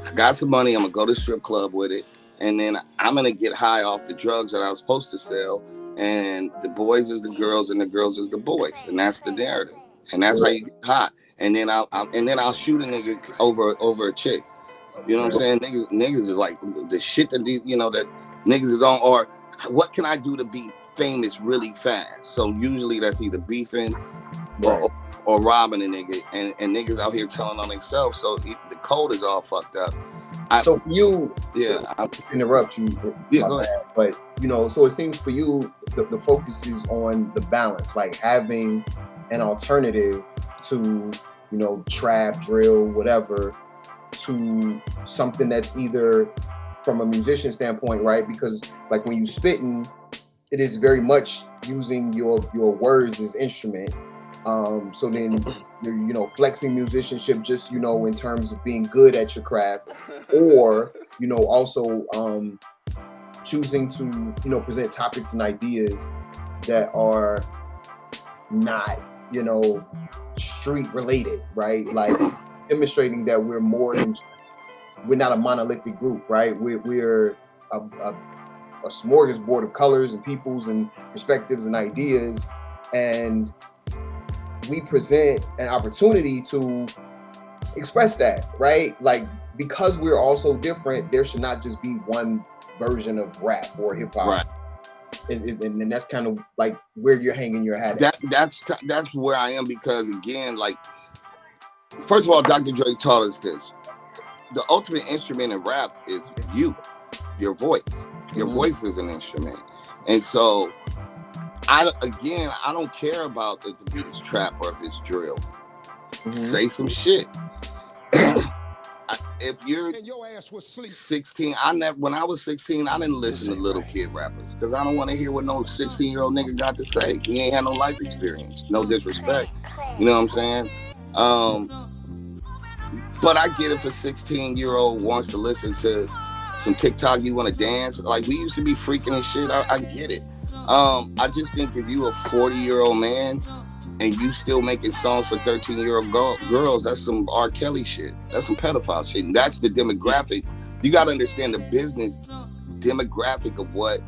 I got some money, I'm gonna go to the strip club with it, and then I'm gonna get high off the drugs that I was supposed to sell, and the boys is the girls and the girls is the boys, and that's the narrative, and that's how you get hot. And then I'll shoot a nigga over a chick. You know what I'm saying? Niggas is like the shit that that niggas is on, or what can I do to be famous really fast? So usually that's either beefing or robbing a nigga, and niggas out here telling on themselves. So the code is all fucked up. So for you, I'll interrupt you. Go ahead. But so it seems for you, the focus is on the balance, like having an alternative to trap, drill, whatever, to something that's either from a musician standpoint, right? Because like when you spitting, it is very much using your words as instrument. So then you're, flexing musicianship just, in terms of being good at your craft, or, also choosing to, present topics and ideas that are not, street related, right? Like demonstrating that we're more than, we're not a monolithic group, right? We're a smorgasbord of colors and peoples and perspectives and ideas, and we present an opportunity to express that, right? Like, because we're all so different, there should not just be one version of rap or hip hop. Right. And that's kind of like where you're hanging your hat at. That's where I am, because again, like, first of all, Dr. Dre taught us this. The ultimate instrument in rap is your voice. Your voice is an instrument. And so I don't care about if the beat is trap or if it's drill. Say some shit. If you're 16, when I was 16, I didn't listen to little kid rappers, because I don't want to hear what no 16-year-old nigga got to say. He ain't had no life experience. No disrespect. You know what I'm saying? But I get it, if a 16-year-old wants to listen to some TikTok, you want to dance. Like, we used to be freaking and shit. I get it. I just think if you a 40-year-old man and you still making songs for 13-year-old girls, that's some R. Kelly shit. That's some pedophile shit. And that's the demographic. You got to understand the business demographic of what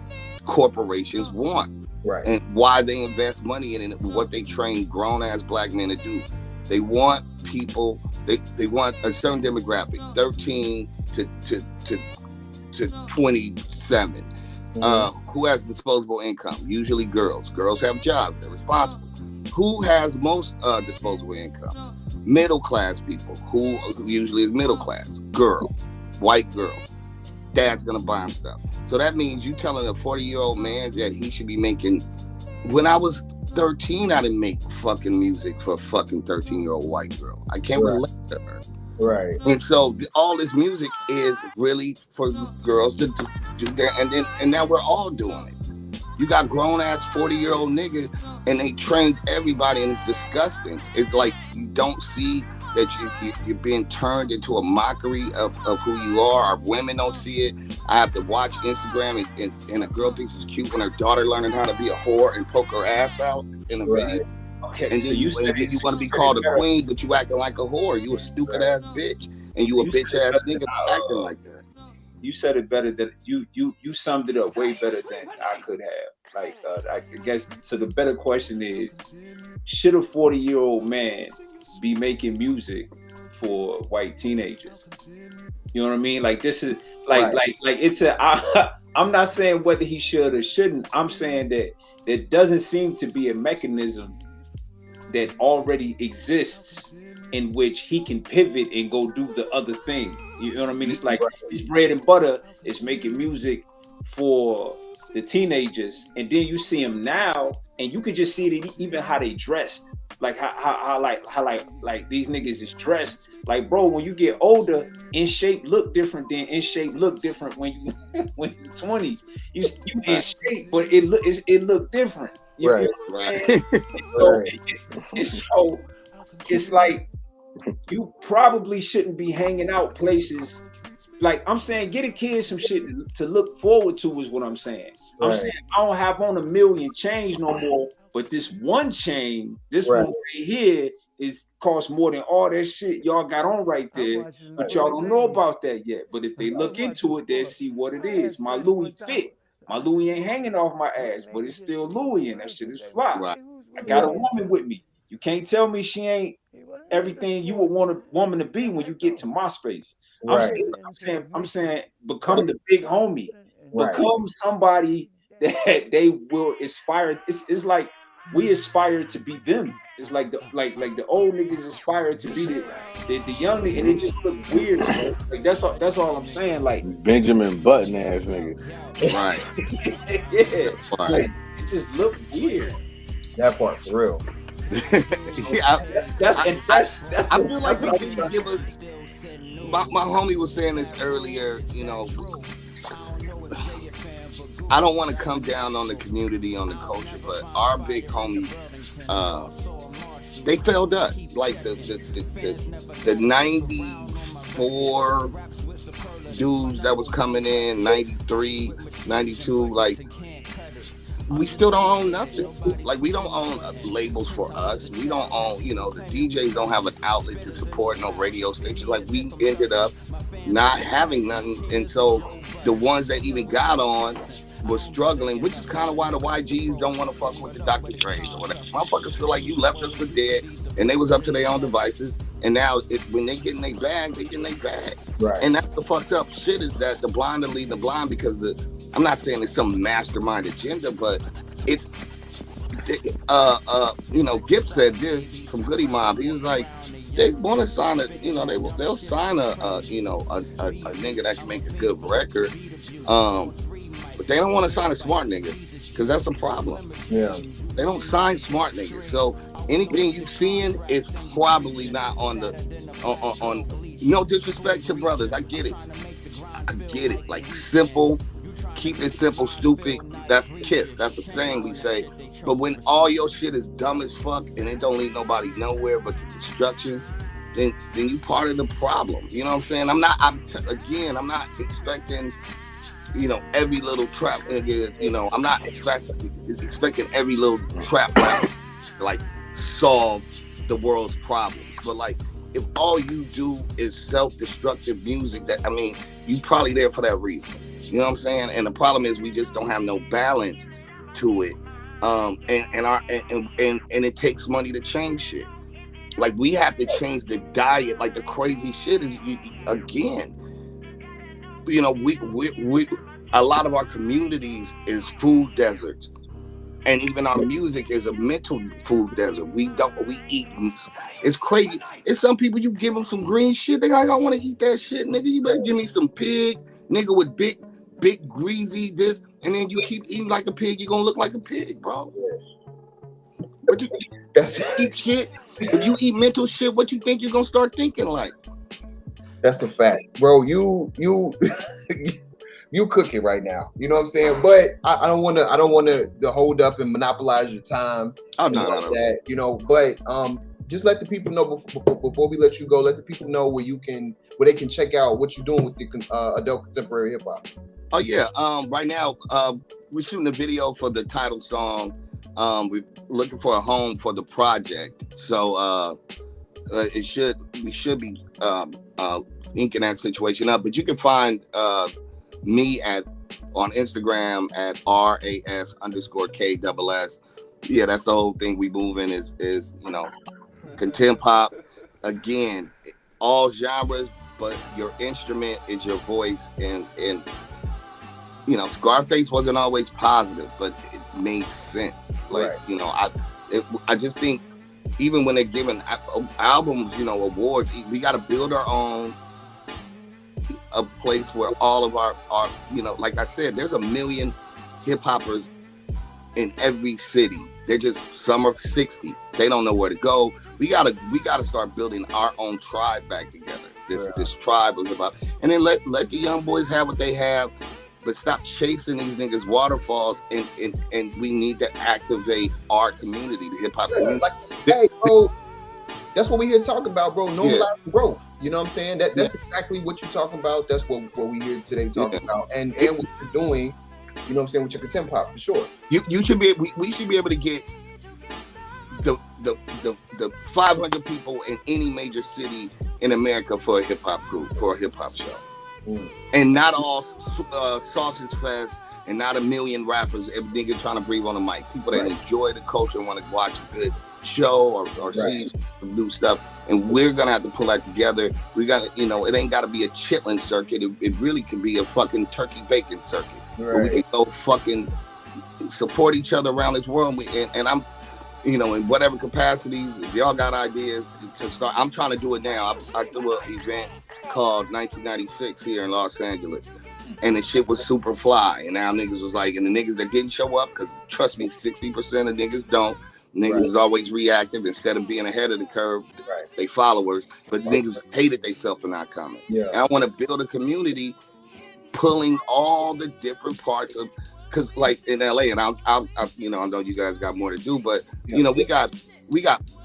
corporations want. Right. And why they invest money in it, what they train grown-ass black men to do. They want people, they want a certain demographic, 13 to 27. Who has disposable income? Usually girls. Girls have jobs. They're responsible. Who has most disposable income? Middle class people. Who usually is middle class? Girl. White girl. Dad's gonna buy him stuff. So that means you telling a 40-year-old man that he should be making. When I was 13, I didn't make fucking music for a fucking 13-year-old white girl. I can't relate to her. Right. And so all this music is really for girls to do that. And now we're all doing it. You got grown ass 40-year-old nigga and they trained everybody, and it's disgusting. It's like you don't see that you're being turned into a mockery of who you are. Our women don't see it. I have to watch Instagram and a girl thinks it's cute when her daughter learning how to be a whore and poke her ass out in a video. Okay, and then you want to be called a queen, but you acting like a whore. You a stupid ass bitch, and you a bitch ass nigga acting like that. You said it better than you summed it up way better than I could have. Like I guess so. The better question is, should a 40-year-old man be making music for white teenagers? You know what I mean? Like this is like it's I'm not saying whether he should or shouldn't. I'm saying that there doesn't seem to be a mechanism that already exists in which he can pivot and go do the other thing. You know what I mean? It's like his bread and butter is making music for the teenagers, and then you see him now, and you could just see it even how they dressed, like how these niggas is dressed. Like, bro, when you get older, in shape look different than in shape look different when you when you're 20. You in shape, but it look different. Right. So it's like you probably shouldn't be hanging out places. Like I'm saying, get a kid some shit to look forward to is what I'm saying. I'm saying I don't have on a million chains no more, but this one chain, this one right here is cost more than all that shit y'all got on right there, but y'all don't know about that yet. But if they look into it, they'll see what it is. My Louis fit. My Louis ain't hanging off my ass, but it's still Louis, and that shit is fly. Right. I got a woman with me. You can't tell me she ain't everything you would want a woman to be when you get to my space. Right. I'm saying, become the big homie. Right. Become somebody that they will aspire. It's like we aspire to be them. It's like the old niggas aspire to be the young nigga, and it just looks weird. Like that's all I'm saying. Like Benjamin Button ass nigga. Right. Yeah. Right. Like, it just look weird. That part for real. I feel like they didn't give us. My homie was saying this earlier. You know, I don't want to come down on the community, on the culture, but our big homies, they failed us. Like the 94 dudes that was coming in, 93, 92, like. We still don't own nothing. Like, we don't own labels for us. We don't own, the DJs don't have an outlet to support no radio station. Like, we ended up not having nothing. And so the ones that even got on was struggling, which is kind of why the YGs don't want to fuck with the Dr. Dre's or whatever. Motherfuckers feel like you left us for dead, and they was up to their own devices. And now when they get in their bag, they get in their bag. Right. And that's the fucked up shit, is that the blind are leading the blind, because I'm not saying it's some mastermind agenda, but it's, Gipp said this from Goody Mob. He was like, they want to sign they'll sign a nigga that can make a good record, but they don't want to sign a smart nigga, because that's a problem. Yeah, they don't sign smart niggas. So anything you seeing is probably not on no disrespect to brothers. I get it. Like, simple. Keep it simple, stupid. That's KISS. That's a saying we say. But when all your shit is dumb as fuck and it don't lead nobody nowhere but to destruction, then you part of the problem. You know what I'm saying? I'm not expecting, every little trap. I'm not expecting every little trap like solve the world's problems. But like, if all you do is self-destructive music, you probably there for that reason. You know what I'm saying? And the problem is we just don't have no balance to it. And it takes money to change shit. Like, we have to change the diet. Like, the crazy shit is, again, we a lot of our communities is food deserts. And even our music is a mental food desert. We eat. It's crazy. It's some people, you give them some green shit, they like, I don't want to eat that shit, nigga. You better give me some pig, nigga, with big greasy this, and then you keep eating like a pig, you're gonna look like a pig, bro. But you eat shit. If you eat mental shit, what you think you're gonna start thinking like? That's a fact, bro. You cook it right now. You know what I'm saying? But I don't want to hold up and monopolize your time. Oh no. That, but just let the people know before we let you go. Let the people know where they can check out what you're doing with the adult contemporary hip hop. Oh yeah, right now we're shooting a video for the title song. We're looking for a home for the project, so we should be inking that situation up. But you can find me on Instagram at RAS_KSS. Yeah, that's the whole thing we move in is contemp pop. Again, all genres, but your instrument is your voice. And Scarface wasn't always positive, but it made sense. Like, right. I just think even when they're giving albums, awards, we got to build our own, a place where all of our like I said, there's 1 million hip hoppers in every city. They're just, some are 60. They don't know where to go. We gotta start building our own tribe back together. This tribe of hip hop, and then let the young boys have what they have, but stop chasing these niggas waterfalls. And we need to activate our community, the hip hop community. Hey, bro, that's what we here to talk about, bro. Normalizing growth. You know what I'm saying? That's exactly what you're talking about. That's what we here today talking about, and what you're doing. You know what I'm saying, with your contemp pop, for sure. You should be. We should be able to get the 500 people in any major city in America for a hip hop group, for a hip hop show, and not all sausage fest, and not 1 million rappers. Every nigga trying to breathe on the mic. People that enjoy the culture and want to watch a good show or see some new stuff. And we're gonna have to pull that together. We got to, it ain't got to be a chitlin circuit. It really can be a fucking turkey bacon circuit. Where we can go fucking support each other around this world. And I'm, in whatever capacities, if y'all got ideas to start, I'm trying to do it now. I threw an event called 1996 here in Los Angeles, and the shit was super fly. And now niggas was like, and the niggas that didn't show up, because trust me, 60% of niggas don't. Niggas is always reactive instead of being ahead of the curve. They followers, but niggas hated themselves for not coming. And I want to build a community, pulling all the different parts of, because like in LA, and I know you guys got more to do, but we got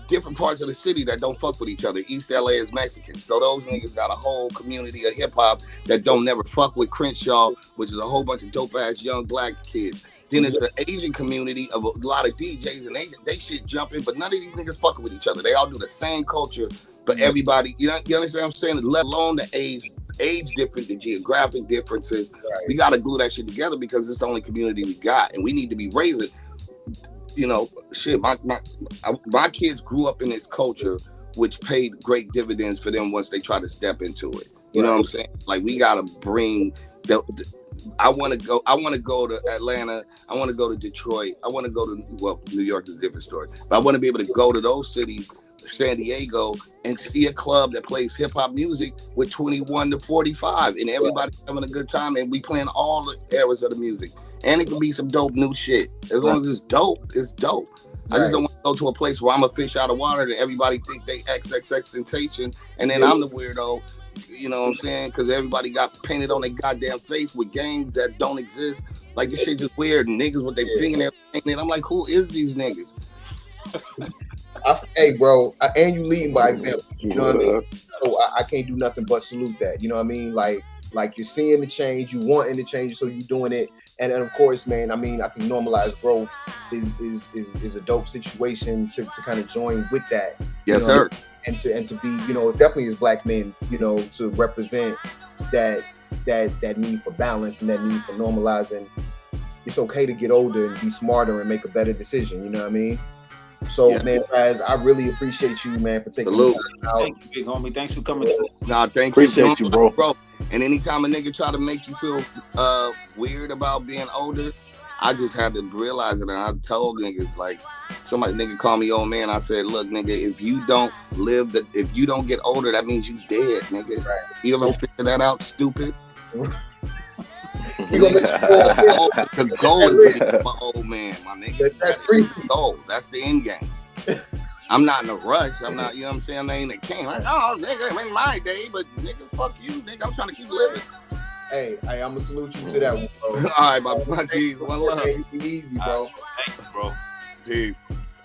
different parts of the city that don't fuck with each other. East LA is Mexican, so those niggas got a whole community of hip hop that don't never fuck with Crenshaw, which is a whole bunch of dope ass young black kids. Then it's the Asian community of a lot of DJs, and they shit jumping, but none of these niggas fucking with each other. They all do the same culture, but everybody, you understand what I'm saying? Let alone the age difference, the geographic differences. We got to glue that shit together because it's the only community we got, and we need to be raising. Shit, my kids grew up in this culture, which paid great dividends for them once they try to step into it. You know what I'm saying? Like, we got to bring I want to go to Atlanta. I want to go to Detroit. I want to go to, New York is a different story, but I want to be able to go to those cities, San Diego, and see a club that plays hip hop music with 21 to 45, and everybody's having a good time, and we playing all the eras of the music, and it can be some dope new shit. As long as it's dope, it's dope. I just don't want to go to a place where I'm a fish out of water and everybody think they XXX Temptation, and then I'm the weirdo. You know what I'm saying? Because everybody got painted on their goddamn face with gangs that don't exist. Like, this shit just weird. And niggas with their fingernails painted. I'm like, who is these niggas? Hey, bro, and you leading by example. You know what I mean? So I can't do nothing but salute that. You know what I mean? Like you're seeing the change, you wanting the change, so you're doing it. And of course, man, I mean, I think normalized growth is a dope situation to kind of join with that. Yes, sir. And to be, definitely as black men, to represent that need for balance and that need for normalizing. It's okay to get older and be smarter and make a better decision. You know what I mean? So, man, guys, I really appreciate you, man, for taking the time out. Thank you, big homie. Thanks for coming. Nah, thank you. Appreciate you, bro. And anytime a nigga try to make you feel weird about being older, I just had to realize it. And I told niggas, like, nigga called me old man. I said, look, nigga, if you don't get older, that means you dead, nigga. Right. You ever figure that out, stupid? The goal is to be my old man, my nigga. That's the goal. That's the end game. I'm not in a rush. I'm not, you know what I'm saying? I ain't a king. Like, oh, nigga, in my day, but nigga, fuck you, nigga. I'm trying to keep living. Hey, I'm gonna salute you to that one, bro. All right, my G's. One love. Hey, you be easy, bro. Thank you, bro. Peace.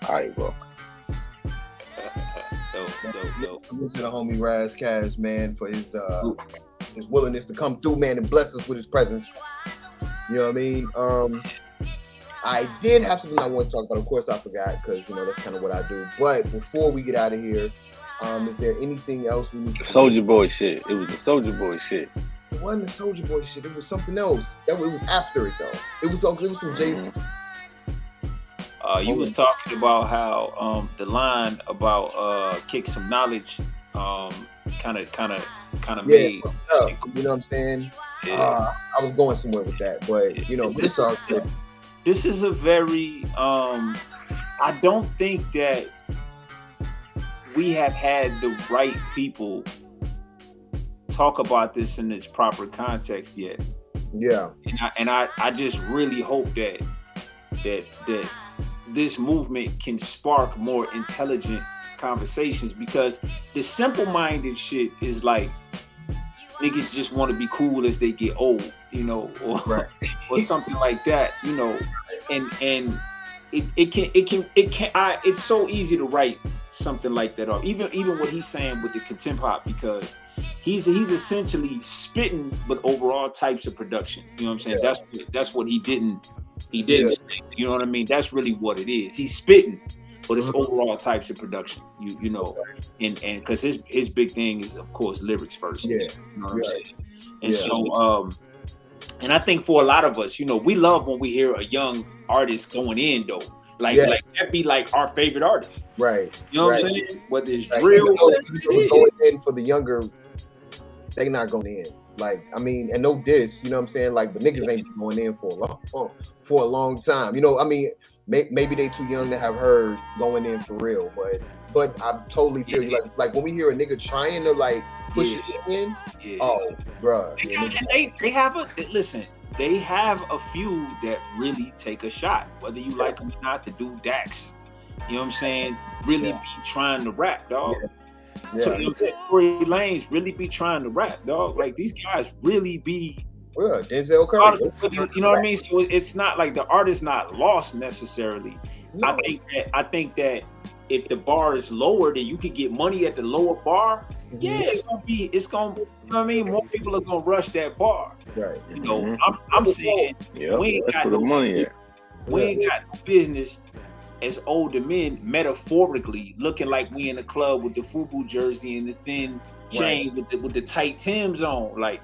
All right, bro. Dope. Salute to the homie Raz Kaz, man, for his willingness to come through, man, and bless us with his presence. You know what I mean? I did have something I want to talk about. Of course, I forgot because that's kind of what I do. But before we get out of here, is there anything else we need to? Soulja Boy shit. It was the Soulja Boy shit. It wasn't the Soulja Boy shit. It was something else. It was after it though. It was some Jay-Z. You was talking about how the line about kick some knowledge kind of made. You know what I'm saying? Yeah. I was going somewhere with that, but this is a very I don't think that we have had the right people talk about this in its proper context yet. Yeah. And I just really hope that this movement can spark more intelligent conversations, because the simple-minded shit is like niggas just want to be cool as they get old, or something like that, and it's so easy to write something like that off. Even what he's saying with the contempt hop, because he's essentially spitting, but over all types of production. You know what I'm saying? Yeah. That's what he didn't. You know what I mean? That's really what it is. He's spitting, but it's overall types of production. You know, and because his big thing is, of course, lyrics first. Yeah. You know what I'm saying? And so and I think for a lot of us, we love when we hear a young artist going in though. Like that be like our favorite artist. Right. You know what I'm saying? Whether it's drill, going in for the younger, they not going in. Like, I mean, and no diss, you know what I'm saying? Like, but niggas ain't going in for a long time. I mean, maybe they too young to have heard going in for real, but I totally feel you. Like when we hear a nigga trying to like push it in, oh, bruh. They have a few that really take a shot, whether you like them or not, to do Dax. You know what I'm saying? Really be trying to rap, dog. So Tory Lanez really be trying to rap, dog. Like these guys really be. Well, Denzel Curry. You know what I mean? So it's not like the artist not lost necessarily. No. I think that if the bar is lower, then you can get money at the lower bar. Mm-hmm. Yeah, it's gonna. You know what I mean? More people are gonna rush that bar. Right. I'm saying we ain't got no money. We ain't got no business as older men, metaphorically, looking like we in the club with the FUBU jersey and the thin chain with the tight Timbs on. Like,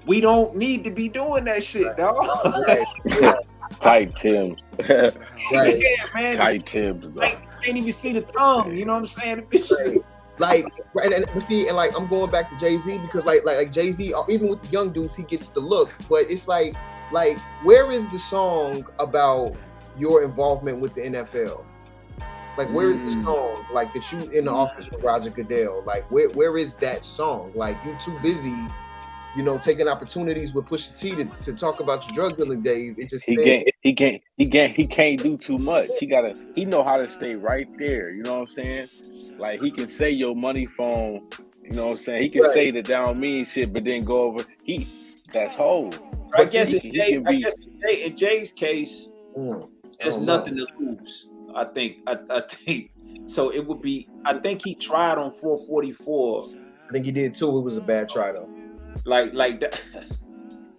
we don't need to be doing that shit, dog. Tight Timbs. Yeah, man. Tight Timbs. Like, you can't even see the tongue. You know what I'm saying? Like, and like I'm going back to Jay-Z because like Jay-Z, even with the young dudes, he gets the look. But it's like where is the song about your involvement with the NFL? Like, where is the song like that you in the office with Roger Goodell? Like, where is that song? Like, you too busy, taking opportunities with Pusha T to talk about your drug dealing days. It just he can't do too much. He know how to stay right there. You know what I'm saying? Like, he can say your money phone. You know what I'm saying? He can say the down mean shit, but then go over. That's whole. I guess in Jay's case, there's nothing to lose. I think so. It would be. I think he tried on 444. I think he did too. It was a bad try though. Like that.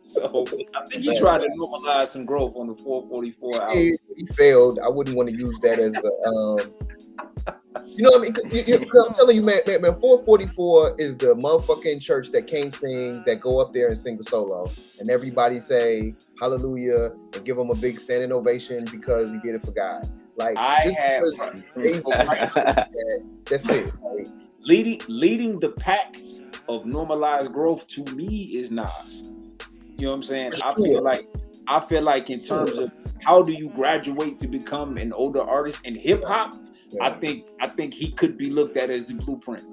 So I think he tried to normalize some growth on the 444 album. He failed. I wouldn't want to use that as a. You know what I mean? Cause I'm telling you, man, 444 is the motherfucking church that can't sing, that go up there and sing a solo, and everybody say hallelujah and give him a big standing ovation because he did it for God. Like, that's it. Right? Leading the pack of normalized growth to me is Nas. You know what I'm saying? I feel like in terms of how do you graduate to become an older artist in hip hop, I think he could be looked at as the blueprint.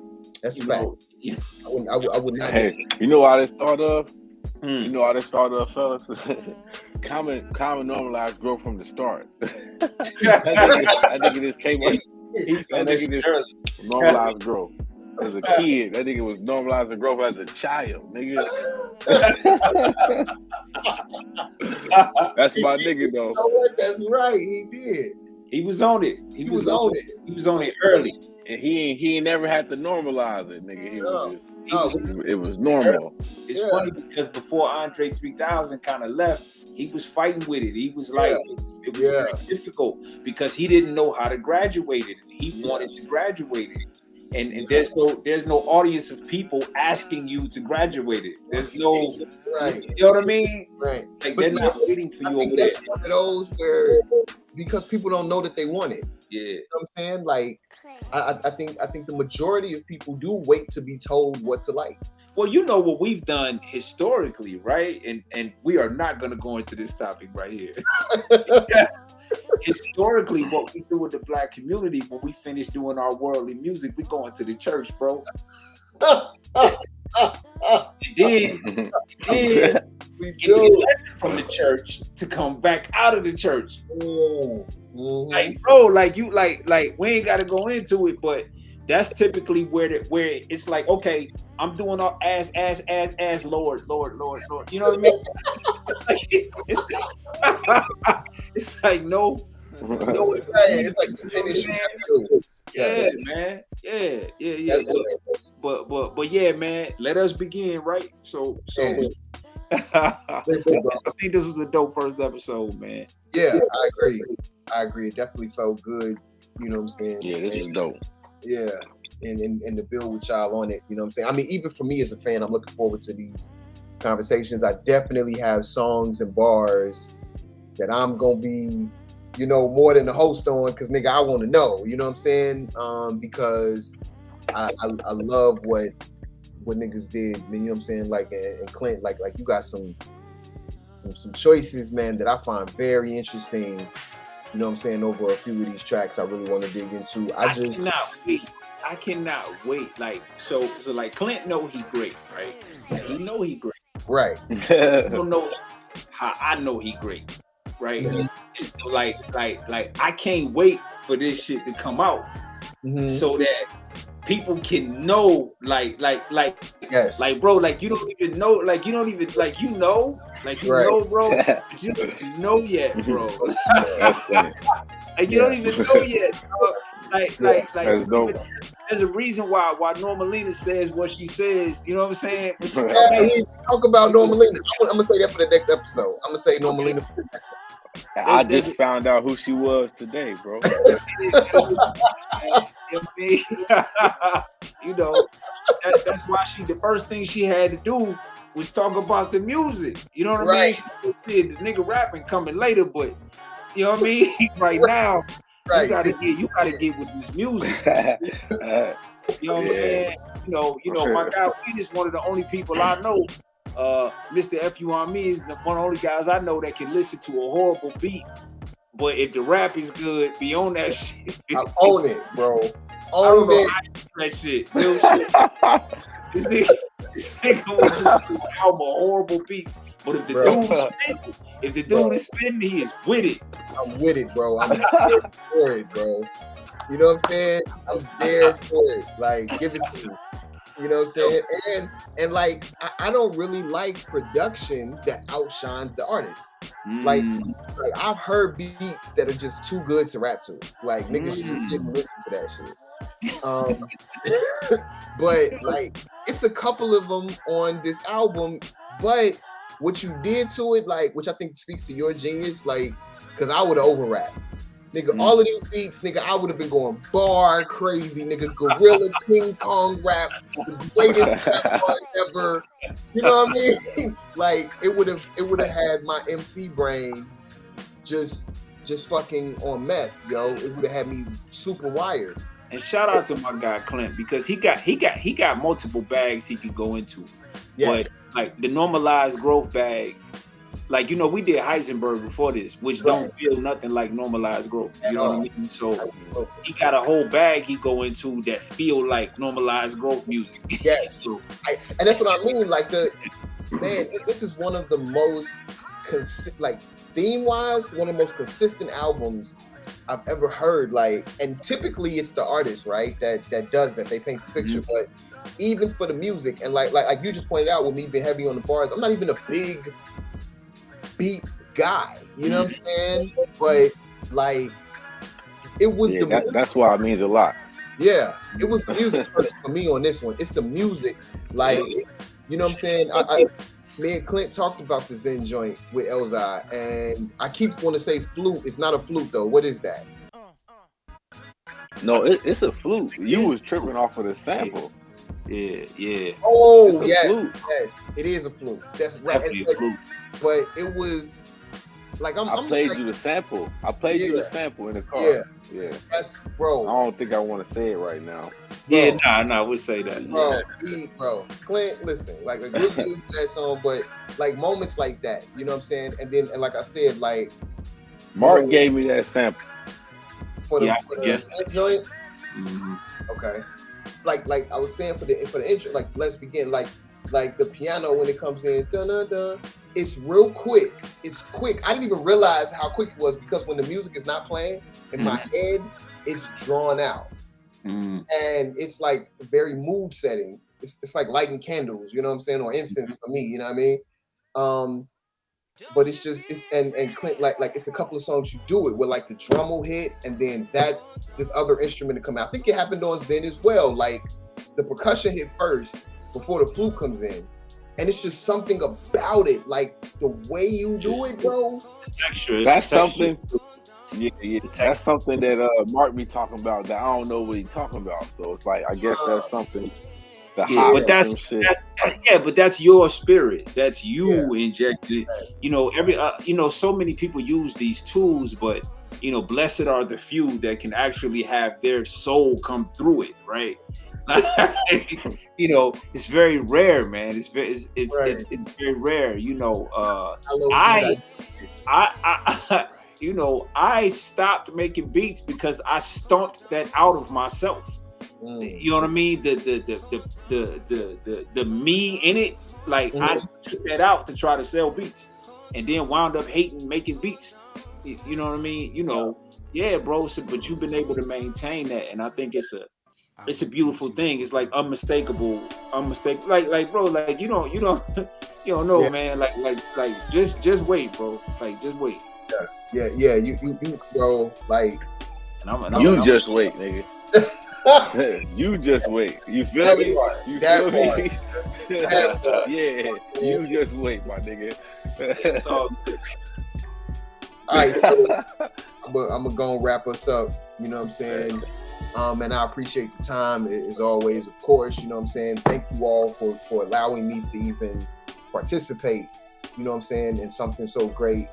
That's a fact. I would not. Hey, you know how this started off? You know how this started off, fellas? Common normalized growth from the start. I think it just came up. I think it just normalized growth. As a kid, that nigga was normalizing growth as a child, nigga. That's my nigga, though. You know what? That's right. He did. He was on it. He was on it. He was on it early. And he ain't never had to normalize it, nigga. It was early. normal. It's funny because before Andre 3000 kind of left, he was fighting with it. He was like, it was very difficult because he didn't know how to graduate it. He wanted to graduate it. And there's no audience of people asking you to graduate it. There's no, you know what I mean? Right. Like they're not waiting for you over there. That's one of those where because people don't know that they want it. Yeah. You know what I'm saying? Like I think the majority of people do wait to be told what to like. Well, you know what we've done historically, right? And we are not gonna go into this topic right here. Historically, what we do with the black community when we finish doing our worldly music, we go into the church, bro. and then we get a lesson from the church to come back out of the church. Mm-hmm. Like, bro, like you like we ain't gotta go into it, but that's typically where it's like, okay, I'm doing all ass, Lord. You know what I mean? It's like no, it's like the finish. Man. Yeah. But yeah, man. Let us begin, right? So. Listen, bro. I think this was a dope first episode, man. Yeah, I agree. It definitely felt good. You know what I'm saying? Yeah, this is dope. Yeah, and to build with y'all on it. You know what I'm saying? I mean, even for me as a fan, I'm looking forward to these conversations. I definitely have songs and bars that I'm gonna be, you know, more than the host on, because nigga, I want to know. You know what I'm saying? Because I love what niggas did. I mean, you know what I'm saying? Like, and Clint, like you got some choices, man, that I find very interesting. You know what I'm saying? Over a few of these tracks I really want to dig into. I cannot wait. Like, so like Clint know he great, right? He know he great. Right. You don't know how I know he great, right? Mm-hmm. So like I can't wait for this shit to come out so that people can know, like, yes, like, bro, like you don't even know, like you don't even, like, you know, like you know, bro, but you don't even know yet, bro. Like you don't even know yet, bro. Like there's a reason why Normalina says what she says. You know what I'm saying? We talk about Normalina. I'm gonna say that for the next episode. I'm gonna say Normalina for the next episode. I just found out who she was today, bro. You know, that's why the first thing she had to do was talk about the music. You know what I mean? She still did the nigga rapping coming later, but you know what I mean? Right now, you gotta get with this music. You know what I'm saying? You know, my guy Wayne is one of the only people I know. Mr. F.U. on me is one of the only guys I know that can listen to a horrible beat, but if the rap is good, be on that shit. I own it, bro. Own it. That shit. Real shit. This nigga will listen to an album of horrible beats, but if the dude is spinning, he is with it. I'm with it, bro. I'm there for it, bro. You know what I'm saying? I'm there for it. Like, give it to me. You know what I'm saying? And like, I don't really like production that outshines the artist. Like I've heard beats that are just too good to rap to. Like, niggas should just sit and listen to that shit. But like, it's a couple of them on this album. But what you did to it, like, which I think speaks to your genius, like, because I would have over-rapped. Nigga, all of these beats, nigga, I would have been going bar crazy, nigga, gorilla King Kong rap, the greatest rap bars ever. You know what I mean? Like, it would have had my MC brain just fucking on meth, yo. It would have had me super wired. And shout out to my guy Clint, because he got multiple bags he could go into. Yes. But like the normalized growth bag, like, you know, we did Heisenberg before this, which don't feel nothing like normalized growth. You know what I mean? So he got a whole bag he go into that feel like normalized growth music. Yes. And that's what I mean. Like, this is one of the most theme-wise, one of the most consistent albums I've ever heard. Like, and typically it's the artist, right, that does that. They paint the picture, but even for the music, and like you just pointed out, with me being heavy on the bars, I'm not even a big beat guy, you know what I'm saying? But like It was the music. That's why it means a lot. Yeah, it was the music first for me on this one. It's the music, like, you know what I'm saying? Me and Clint talked about the Zen joint with Elzai, and I keep want to say flute. It's not a flute though. What is that? No, it's a flute. You was tripping off of the sample. Yeah. Oh, yes, it is a flute. That's right. Definitely a flute. But it was like I played you the sample. I played you the sample in the car. Yeah. That's bro. I don't think I want to say it right now. Yeah, nah, we'll say that. Bro, Clint, listen, like we'll get into that song, but like moments like that, you know what I'm saying? And then, and like I said, like Mark gave me that sample for the joint. Mm-hmm. Okay, like I was saying for the intro, like let's begin, like the piano when it comes in, dun dun dun. It's real quick. It's quick. I didn't even realize how quick it was because when the music is not playing in my head, it's drawn out. And it's like very mood setting. It's like lighting candles, you know what I'm saying, or incense for me, you know what I mean? But it's just and Clint, like it's a couple of songs you do it where like the drum will hit and then this other instrument to come out. I think it happened on Zen as well. Like the percussion hit first before the flute comes in, and it's just something about it, like the way you do it, bro. That's something. Yeah. That's something that Mark be talking about that I don't know what he's talking about. So it's like I guess that's something. But that's your spirit. That's you injected. You know, so many people use these tools, but you know, blessed are the few that can actually have their soul come through it, right? You know, it's very rare, man. It's very rare. You know, you know, I stopped making beats because I stomped that out of myself. You know what I mean? The me in it, like I took that out to try to sell beats, and then wound up hating making beats. You know what I mean? You know, bro. So, but you've been able to maintain that, and I think it's a beautiful thing. It's like unmistakable. Like bro, like you don't know, man. Like just wait, bro. Like just wait. Yeah. You bro. Like, you just wait, nigga. You just wait. You feel me? You feel me? Yeah. You just wait, my nigga. It's all good. All right, I'm gonna go and wrap us up. You know what I'm saying? And I appreciate the time as always, of course. You know what I'm saying? Thank you all for allowing me to even participate. You know what I'm saying? In something so great.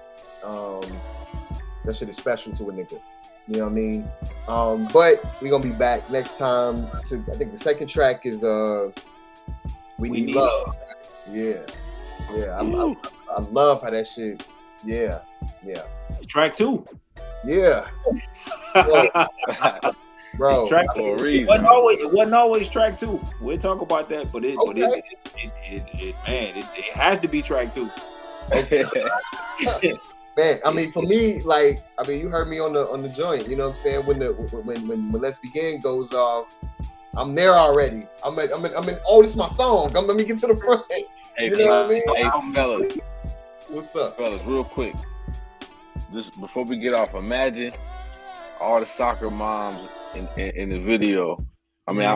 That shit is special to a nigga. You know what I mean? But we're gonna be back next time. I think the second track is We Need Love. Yeah. I love how that shit. Yeah. Track 2. Yeah. Bro. Track 2. It wasn't always track 2. We'll talk about that, but it has to be track 2. Man, I mean, for me, like, I mean, you heard me on the joint. You know what I'm saying? When Let's Begin goes off, I'm there already. I'm in. Oh, this is my song. Let me get to the front. You know what I mean? Hey, fellas. What's up, fellas? Real quick, just before we get off, imagine all the soccer moms in the video. I mean,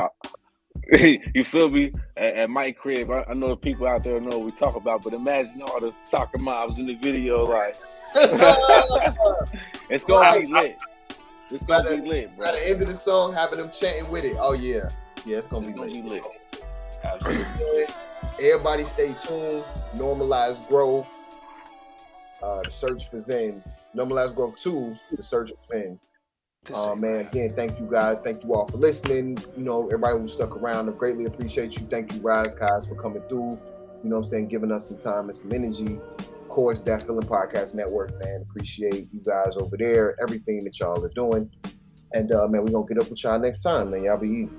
you feel me? At my crib, I know the people out there know what we talk about, but imagine all the soccer moms in the video, like. It's gonna be lit. It's gonna be lit, bro. At the end of the song, having them chanting with it. Oh yeah, it's gonna be lit. Absolutely. Everybody, stay tuned. Normalized Growth. The Search for Zen. Normalized Growth 2. The Search for Zen. Man, again, thank you guys. Thank you all for listening. You know, everybody who stuck around, I greatly appreciate you. Thank you, Rise guys, for coming through. You know what I'm saying? Giving us some time and some energy. Of course, That Feeling Podcast Network, man. Appreciate you guys over there, everything that y'all are doing. And man, we're gonna get up with y'all next time, man. Y'all be easy.